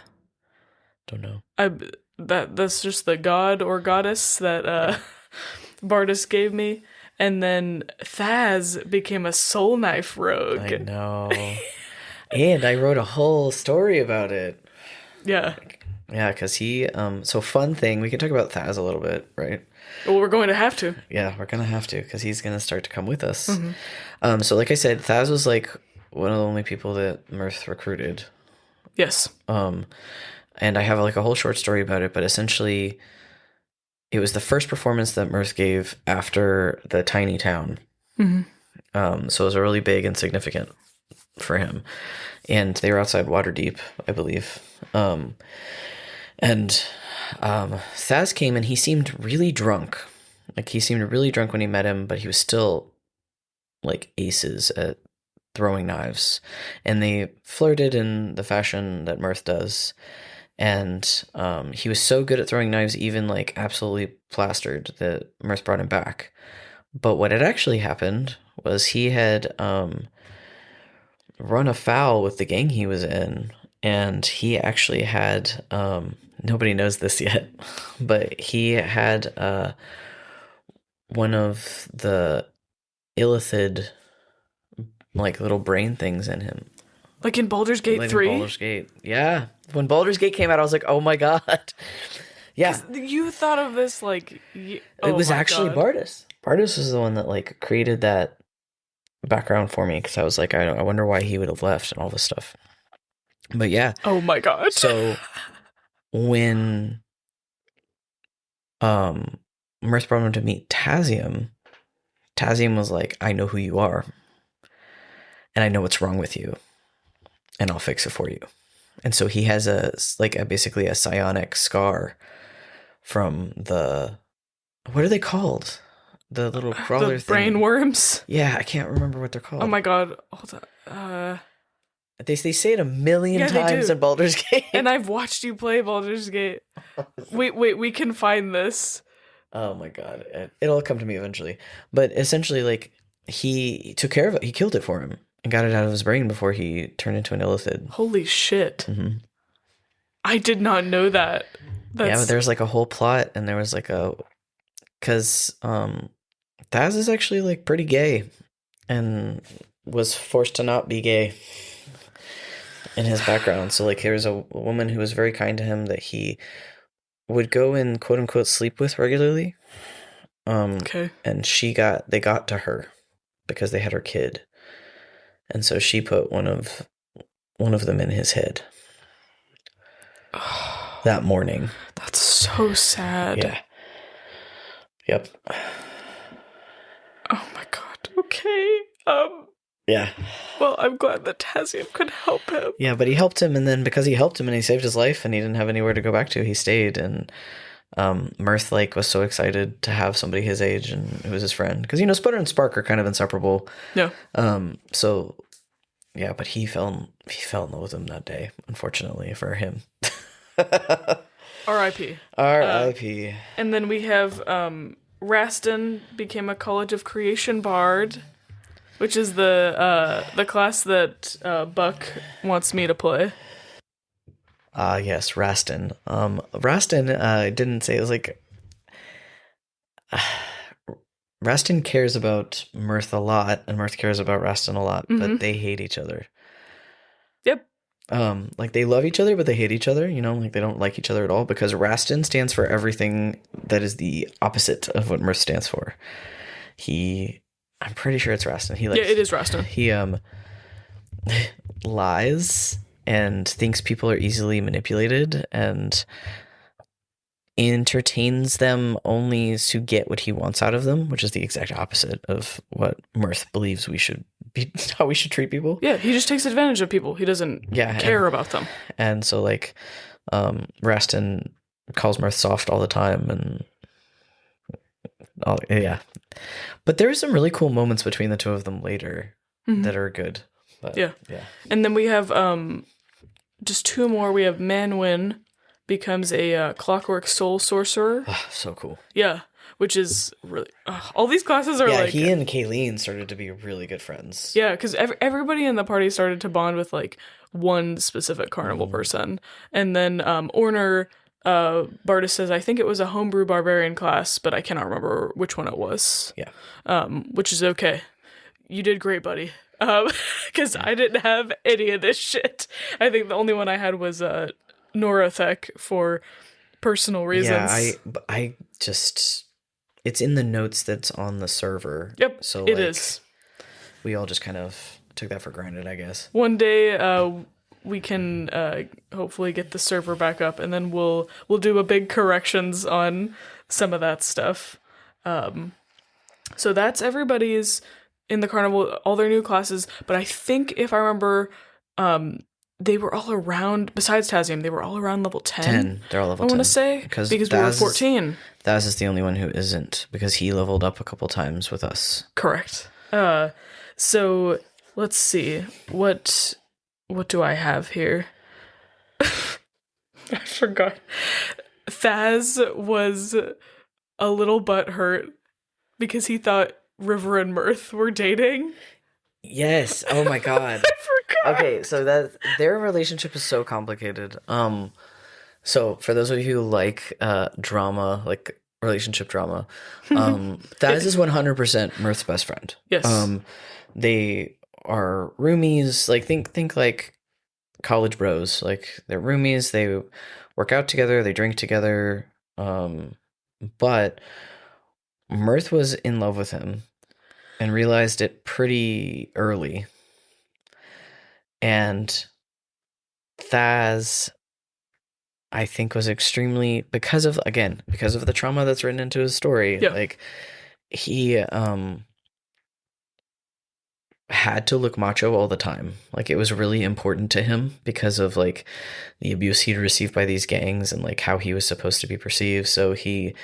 Don't know. That's just the god or goddess that Bardis gave me. And then Thaz became a soul knife rogue. I know. And I wrote a whole story about it. Yeah. Yeah, because he, so fun thing, we can talk about Thaz a little bit, right? Well, we're going to have to. Yeah, we're gonna have to, because he's gonna start to come with us. Hmm. So like I said, Thaz was like one of the only people that Mirth recruited. Yes. Um, and I have like a whole short story about it, but essentially, it was the first performance that Mirth gave after the tiny town. Hmm. So it was really big and significant for him. And they were outside Waterdeep, I believe. And Thaz came and he seemed really drunk. Like he seemed really drunk when he met him, but he was still like aces at throwing knives. And they flirted in the fashion that Mirth does. And he was so good at throwing knives, even like absolutely plastered, that Mirth brought him back. But what had actually happened was he had run afoul with the gang he was in, and he actually had nobody knows this yet, but he had one of the illithid like little brain things in him. Like in Baldur's Gate Like 3? in Baldur's Gate. Yeah. When Baldur's Gate came out, I was like, oh my god. Yeah. You thought of this like... It was actually God. Bardus. Bardus was the one that like created that background for me, because I was like, I wonder why he would have left and all this stuff. But yeah. Oh my God. So when Mirth brought him to meet Tazium, Tazium was like, I know who you are, and I know what's wrong with you, and I'll fix it for you. And so he has basically a psionic scar from the, what are they called? The little crawler the brain thing. worms? Yeah, I can't remember what they're called. Oh my God. Hold on. They say it a million Yeah, they times do. in Baldur's Gate. And I've watched you play Baldur's Gate. Wait, we can find this. Oh my god. It'll come to me eventually. But essentially, like, he took care of it. He killed it for him and got it out of his brain before he turned into an illithid. Holy shit. Mm-hmm. I did not know that. Yeah, but there's like a whole plot, and there was like a... Because Thaz is actually like pretty gay and was forced to not be gay in his background. So like there was a woman who was very kind to him that he would go and quote unquote sleep with regularly. Okay. And they got to her because they had her kid. And so she put one of them in his head that morning. That's so sad. Yeah. Yep. Oh my God. Okay. Yeah. Well, I'm glad that Tazium could help him. Yeah, but he helped him, and then because he helped him and he saved his life and he didn't have anywhere to go back to, he stayed. And Mirth like was so excited to have somebody his age and who was his friend, because Sputter and Spark are kind of inseparable. Yeah. So yeah, but he fell in love with him that day, unfortunately for him. R.I.P. R.I.P. And then we have Rastin became a College of Creation bard, which is the class that Buck wants me to play. Yes, Rastin. Rastin didn't say, it was like Rastin cares about Mirth a lot, and Mirth cares about Rastin a lot, but they hate each other. Yep. Like they love each other, but they hate each other, like they don't like each other at all, because Rastin stands for everything that is the opposite of what Mirth stands for. I'm pretty sure it's Rastin. Yeah, it is Rastin. He lies and thinks people are easily manipulated and entertains them only to get what he wants out of them, which is the exact opposite of what Mirth believes how we should treat people. Yeah, he just takes advantage of people. He doesn't care about them. And so like Rastin calls Mirth soft all the time, and yeah. But there are some really cool moments between the two of them later that are good. But, yeah. And then we have just two more. We have Manwyn becomes a clockwork soul sorcerer. Oh, so cool. Yeah, which is really... all these classes are like... he and Kayleen started to be really good friends. Yeah, because everybody in the party started to bond with like one specific carnival person. And then Orner... Bardus says, I think it was a homebrew barbarian class, but I cannot remember which one it was. Yeah. Which is okay. You did great, buddy. Because I didn't have any of this shit. I think the only one I had was Norotech for personal reasons. Yeah, I just it's in the notes that's on the server. Yep, So it like is. we all just kind of took that for granted, I guess. One day, we can hopefully get the server back up, and then we'll do a big corrections on some of that stuff. So that's everybody's in the carnival, all their new classes. But I think if I remember, they were all around. Besides Tazium, they were all around level 10. 10. They're all level 10. I want to say because we were 14. Thaz is the only one who isn't because he leveled up a couple times with us. Correct. So let's see what do I have here? I forgot. Thaz was a little butthurt because he thought River and Mirth were dating. Yes. Oh my god. I forgot. Okay, so that their relationship is so complicated. So for those of you who like drama, like relationship drama, Thaz is 100% Mirth's best friend. Yes. They are roomies. Like think like college bros. Like they're roomies. They work out together. They drink together. But Mirth was in love with him and realized it pretty early. And Thaz, I think, was extremely because of the trauma that's written into his story. Yeah. Like he had to look macho all the time. Like it was really important to him because of like the abuse he'd received by these gangs and like how he was supposed to be perceived. So he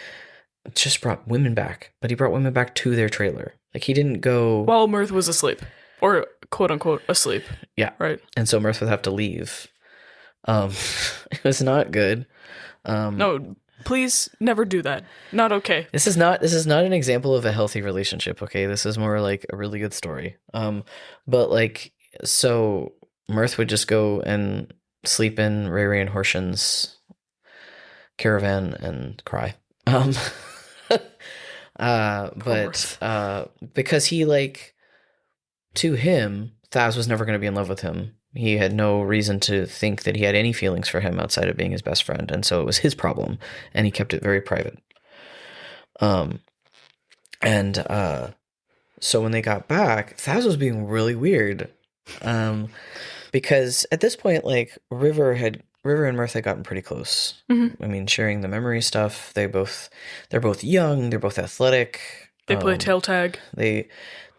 just brought women back, but he brought women back to their trailer. Like he didn't go while Mirth was asleep, or quote unquote asleep. Yeah, right. And so Mirth would have to leave. It was not good. No, please never do that. Not okay. This is not an example of a healthy relationship. Okay, this is more like a really good story. But like so, Mirth would just go and sleep in Ray and Horshan's caravan and cry. But because he like to him, Thaz was never going to be in love with him. He had no reason to think that he had any feelings for him outside of being his best friend, and so it was his problem, and he kept it very private. So when they got back, Thaz was being really weird, because at this point, like River and Mirth had gotten pretty close. Mm-hmm. I mean, sharing the memory stuff. They're both young. They're both athletic. They play tail tag. They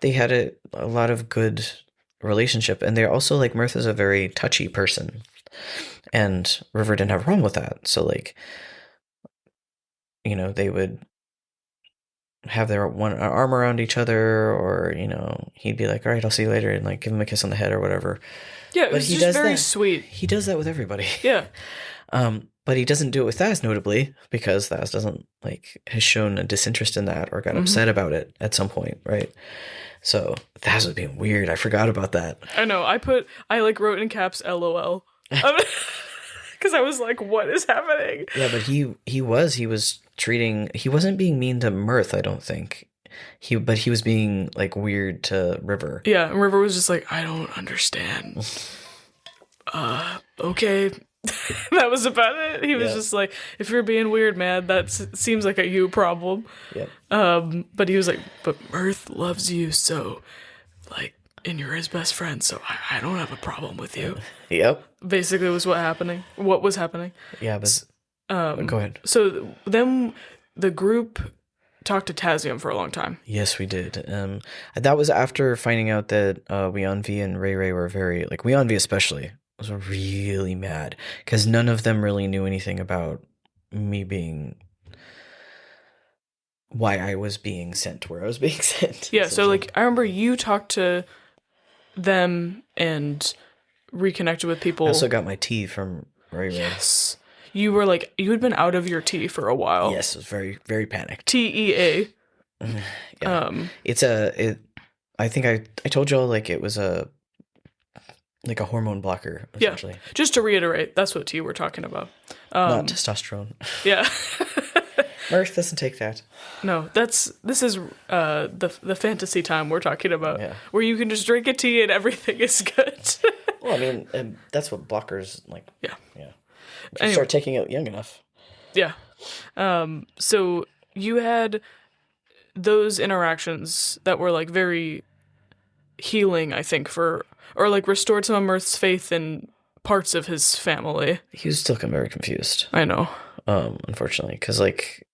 had a lot of good relationship, and they're also like Mirth is a very touchy person, and River didn't have a problem with that. So like, you know, they would have their one arm around each other, or you know, he'd be like, "All right, I'll see you later," and like give him a kiss on the head or whatever. Yeah, it was just very sweet. He does that with everybody. Yeah. But he doesn't do it with Thaz, notably, because Thaz has shown a disinterest in that or got upset about it at some point, right? So Thaz was being weird. I forgot about that. I know. I wrote in caps LOL. Because I was like, what is happening? Yeah, but he wasn't being mean to Mirth, I don't think. He was being like weird to River. Yeah, and River was just like, I don't understand. Okay. That was about it. He was just like, if you're being weird, man, that seems like a you problem. Yeah. But he was like, but Mirth loves you, so like, and you're his best friend, so I don't have a problem with you. Yep. Basically, was what was happening. Yeah, but go ahead. So then the group talked to Tazium for a long time. Yes, we did. That was after finding out that Weonvi and Ray were very like Weonvi especially was really mad because none of them really knew anything about me being why I was being sent where I was being sent. Yeah, so like I remember you talked to them and reconnected with people. I also got my tea from Ray. Yes. You were like, you had been out of your tea for a while. Yes, it was very, very panicked. TEA. Yeah. I think I told y'all like it was a hormone blocker, essentially. Yeah. Just to reiterate, that's what tea we're talking about. Not testosterone. Yeah. Mirth doesn't take that. No, this is the fantasy time we're talking about, where you can just drink a tea and everything is good. Well, I mean, that's what blockers like. Yeah. Yeah. If you Anyway, start taking it young enough. yeah. So you had those interactions that were like very healing, I think, or like restored some of Mirth's faith in parts of his family. He was still very confused. I know. Unfortunately, because like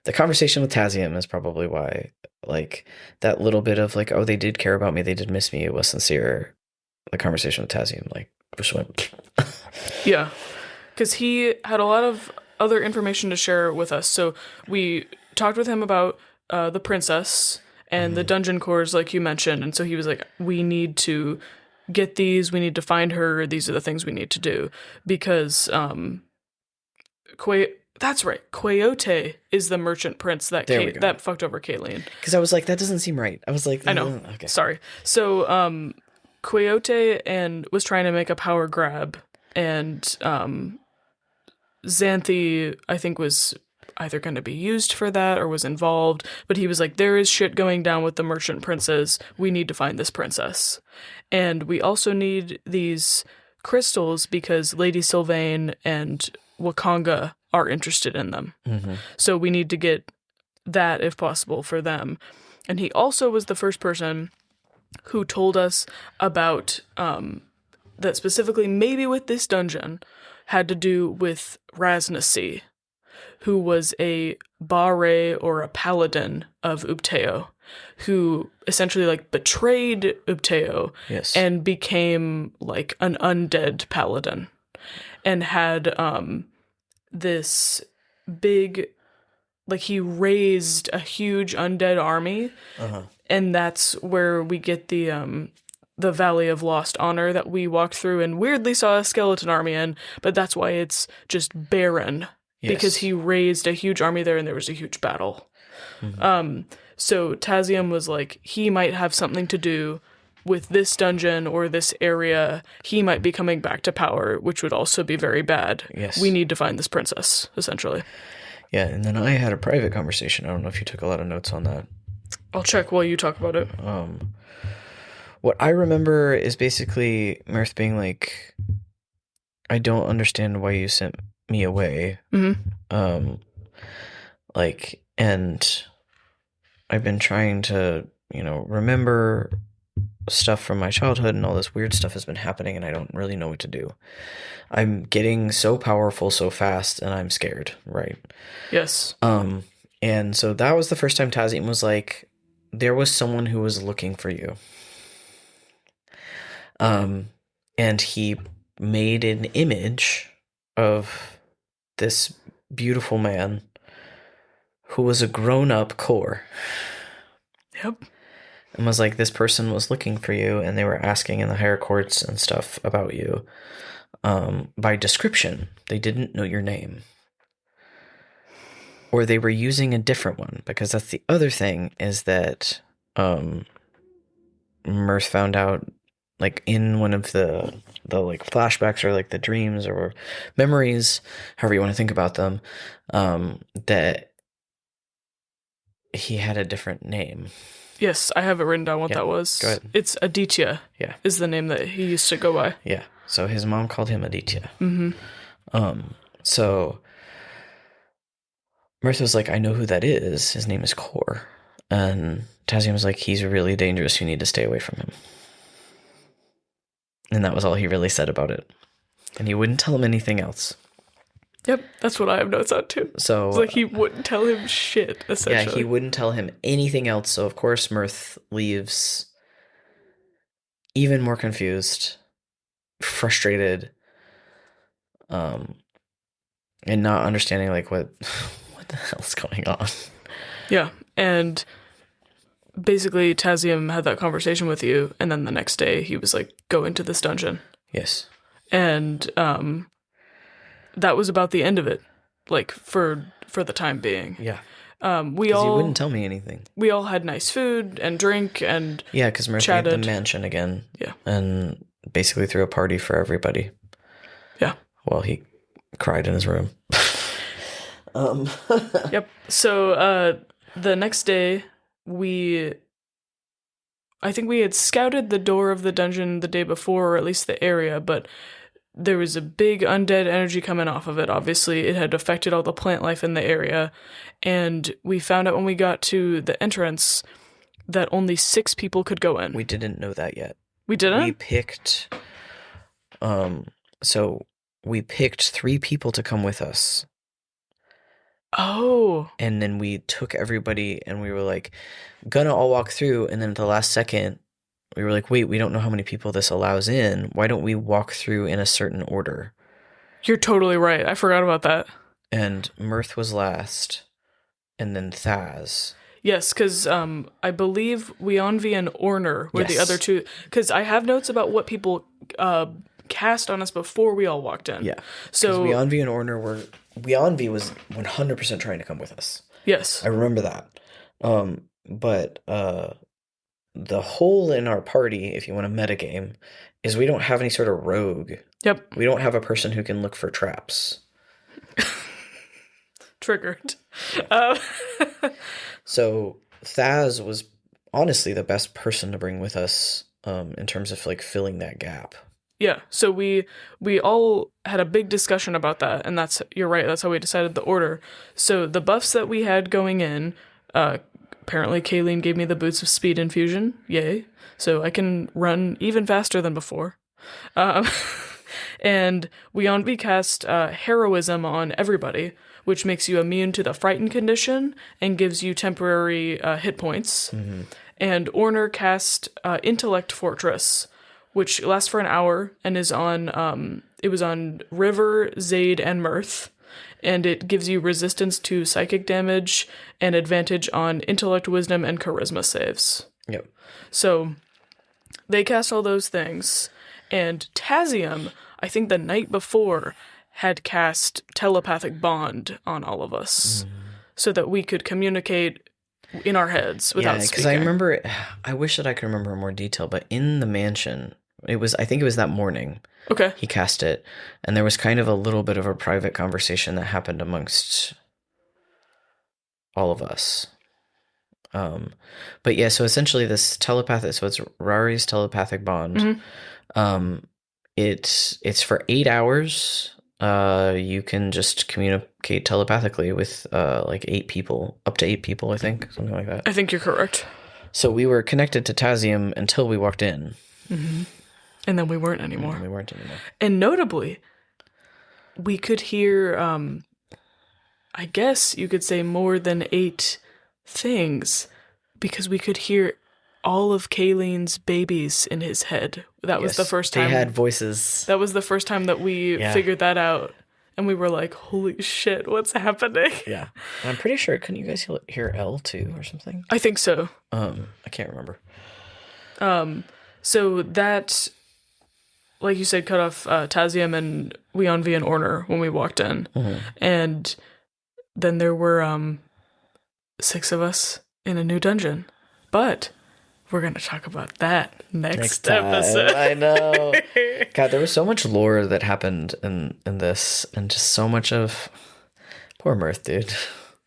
the conversation with Tazium is probably why, like, that little bit of like, oh, they did care about me, they did miss me, it was sincere. The conversation with Tazium, like, just went. Yeah, because he had a lot of other information to share with us. So we talked with him about the princess and the dungeon cores, like you mentioned. And so he was like, we need to get these, we need to find her, these are the things we need to do. Because that's right, Quayote is the merchant prince that that fucked over Kayleen. Because I was like, that doesn't seem right. I was like, I know. Okay. Sorry. So Quayote and was trying to make a power grab, and Xanthi, I think, was either going to be used for that or was involved, but he was like, there is shit going down with the merchant princes. We need to find this princess. And we also need these crystals because Lady Sylvain and Wakanga are interested in them. Mm-hmm. So we need to get that, if possible, for them. And he also was the first person who told us about that specifically, maybe with this dungeon, had to do with Raznasi, who was a Bare or a paladin of Ubteo, who essentially like betrayed Ubteo and became like an undead paladin, and had this big, like, he raised a huge undead army, and that's where we get the Valley of Lost Honor that we walked through and weirdly saw a skeleton army in, but that's why it's just barren. Yes. Because he raised a huge army there and there was a huge battle. Mm-hmm. So Tazium was like, he might have something to do with this dungeon or this area. He might be coming back to power, which would also be very bad. Yes. We need to find this princess, essentially. Yeah, and then I had a private conversation. I don't know if you took a lot of notes on that. I'll check while you talk about it. What I remember is basically Mirth being like, I don't understand why you sent me away. Mm-hmm. Like, and I've been trying to, remember stuff from my childhood, and all this weird stuff has been happening, and I don't really know what to do. I'm getting so powerful so fast, and I'm scared, right? Yes. And so that was the first time Tazium was like, there was someone who was looking for you. And he made an image of this beautiful man who was a grown-up core. Yep. And was like, this person was looking for you, and they were asking in the higher courts and stuff about you. By description, they didn't know your name. Or they were using a different one, because that's the other thing, is that Mirth found out, like, in one of the like flashbacks or like the dreams or memories, however you want to think about them, that he had a different name. Yes, I have it written down what that was. Go ahead. It's Aditya. Yeah. Is the name that he used to go by. Yeah. So his mom called him Aditya. Mm-hmm. So Mirth was like, I know who that is. His name is Kor. And Tazium was like, he's really dangerous. You need to stay away from him. And that was all he really said about it. And he wouldn't tell him anything else. Yep, that's what I have notes on too. So it's like he wouldn't tell him shit, essentially. Yeah, he wouldn't tell him anything else. So of course Mirth leaves even more confused, frustrated, and not understanding like what the hell's going on. Yeah, and basically Tazium had that conversation with you, and then the next day he was like, go into this dungeon. Yes. And that was about the end of it, like for the time being. Yeah. We all, he wouldn't tell me anything. We all had nice food and drink and because Mirth made the mansion again. Yeah. And basically threw a party for everybody. Yeah. While he cried in his room. Yep. So the next day I think we had scouted the door of the dungeon the day before, or at least the area, but there was a big undead energy coming off of it. Obviously, it had affected all the plant life in the area. And we found out when we got to the entrance that only 6 people could go in. We didn't know that yet. We didn't? We picked, so we picked 3 people to come with us. Oh. And then we took everybody and we were like, gonna all walk through. And then at the last second, we were like, wait, we don't know how many people this allows in. Why don't we walk through in a certain order? You're totally right. I forgot about that. And Mirth was last, and then Thaz. Yes, because I believe Weonvi and Orner were the Yes. other 2. Because I have notes about what people cast on us before we all walked in. Yeah. So Weonvi and Orner were... Weonvi was 100% trying to come with us. yes. I remember that. But the hole in our party, if you want a metagame, is we don't have any sort of rogue. Yep. We don't have a person who can look for traps. Triggered. So Thaz was honestly the best person to bring with us in terms of like filling that gap. Yeah, so we all had a big discussion about that, and you're right, that's how we decided the order. So the buffs that we had going in, apparently Kayleen gave me the boots of speed infusion, yay. So I can run even faster than before. And we cast heroism on everybody, which makes you immune to the frightened condition and gives you temporary hit points. Mm-hmm. And Orner cast intellect fortress, which lasts for an hour and is on, it was on River, Zaid, and Mirth. And it gives you resistance to psychic damage and advantage on intellect, wisdom, and charisma saves. Yep. So they cast all those things. And Tazium, I think the night before, had cast telepathic bond on all of us so that we could communicate in our heads without speaking. Yeah, because I remember, I wish that I could remember in more detail, but in the mansion... I think it was that morning. Okay. He cast it, and there was kind of a little bit of a private conversation that happened amongst all of us. But yeah, so essentially this telepathic, so it's Rari's telepathic bond. Mm-hmm. It's for 8 hours. You can just communicate telepathically with like 8 people, up to 8 people, I think, something like that. I think you're correct. So we were connected to Tazium until we walked in. Mm-hmm. And then we weren't anymore. And And notably, we could hear, I guess you could say more than 8 things, because we could hear all of Kayleen's babies in his head. That was the first time. They had voices. That was the first time that we figured that out. And we were like, holy shit, what's happening? Yeah. And I'm pretty sure, couldn't you guys hear L too or something? I think so. I can't remember. So that, like you said, cut off Tazium and Weonvi and Orner when we walked in. Mm-hmm. And then there were 6 of us in a new dungeon. But we're going to talk about that next episode. I know. God, there was so much lore that happened in this, and just so much of... Poor Mirth, dude.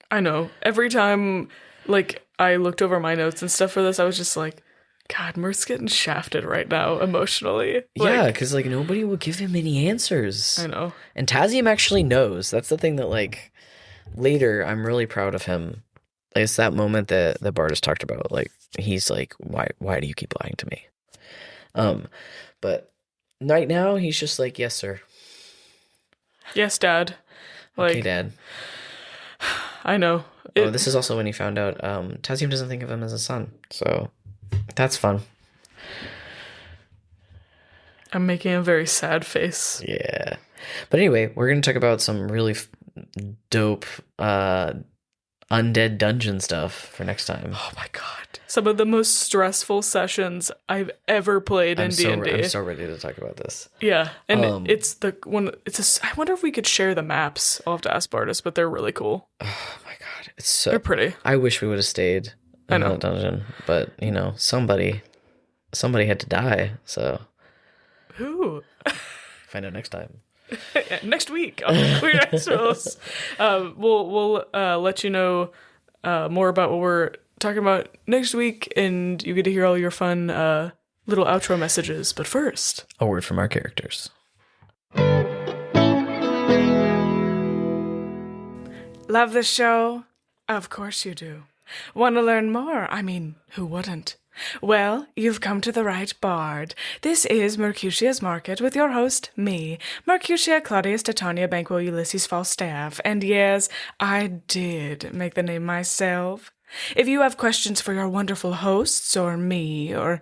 I know. Every time, like, I looked over my notes and stuff for this, I was just like, God, Mirth's getting shafted right now emotionally. Yeah, because like nobody will give him any answers. I know. And Tazium actually knows. That's the thing that like later I'm really proud of him. It's that moment that the Bardis talked about. Like he's like, why do you keep lying to me? But right now he's just like, yes, sir. Yes, Dad. Like, okay, Dad. I know. This is also when he found out Tazium doesn't think of him as a son. So that's fun. I'm making a very sad face. Yeah. But anyway, we're going to talk about some really dope undead dungeon stuff for next time. Oh my god. Some of the most stressful sessions I've ever played in D&D. I'm so ready to talk about this. Yeah. And it's the one, I wonder if we could share the maps. I'll have to ask Bardis, but they're really cool. Oh my god. They're pretty. I wish we would have stayed in that dungeon, but you know, somebody had to die, so who? Find out next time. Next week on Queer Eye Souls. We'll let you know more about what we're talking about next week, and you get to hear all your fun little outro messages. But first, a word from our characters. Love the show? Of course you do. Want to learn more? I mean, who wouldn't? Well, you've come to the right bard. This is Mercutia's Market with your host, me, Mercutia Claudius Titania Banquo Ulysses Falstaff. And yes, I did make the name myself. If you have questions for your wonderful hosts, or me, or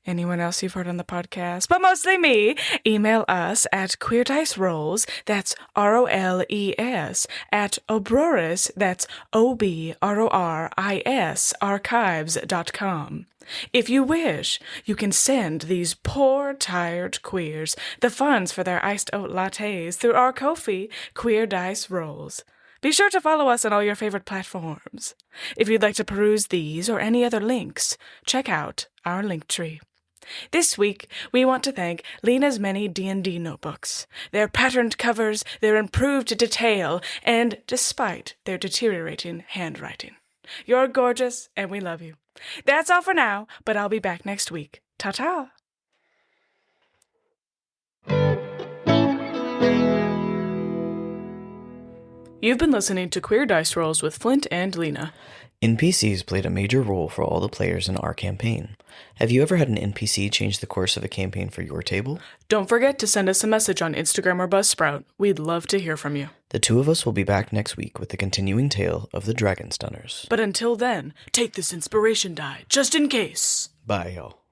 anyone else you've heard on the podcast, but mostly me, email us at queerdicerolls, that's ROLES, at Obroris, that's OBRORIS, archives.com. If you wish, you can send these poor, tired queers the funds for their iced oat lattes through our Ko-fi Queer Dice Rolls. Be sure to follow us on all your favorite platforms. If you'd like to peruse these or any other links, check out our Linktree. This week, we want to thank Lena's many D&D notebooks, their patterned covers, their improved detail, and despite their deteriorating handwriting. You're gorgeous, and we love you. That's all for now, but I'll be back next week. Ta-ta! You've been listening to Queer Dice Rolls with Flynt and Lena. NPCs played a major role for all the players in our campaign. Have you ever had an NPC change the course of a campaign for your table? Don't forget to send us a message on Instagram or Buzzsprout. We'd love to hear from you. The two of us will be back next week with the continuing tale of the Dragon Stunners. But until then, take this inspiration die, just in case. Bye, y'all.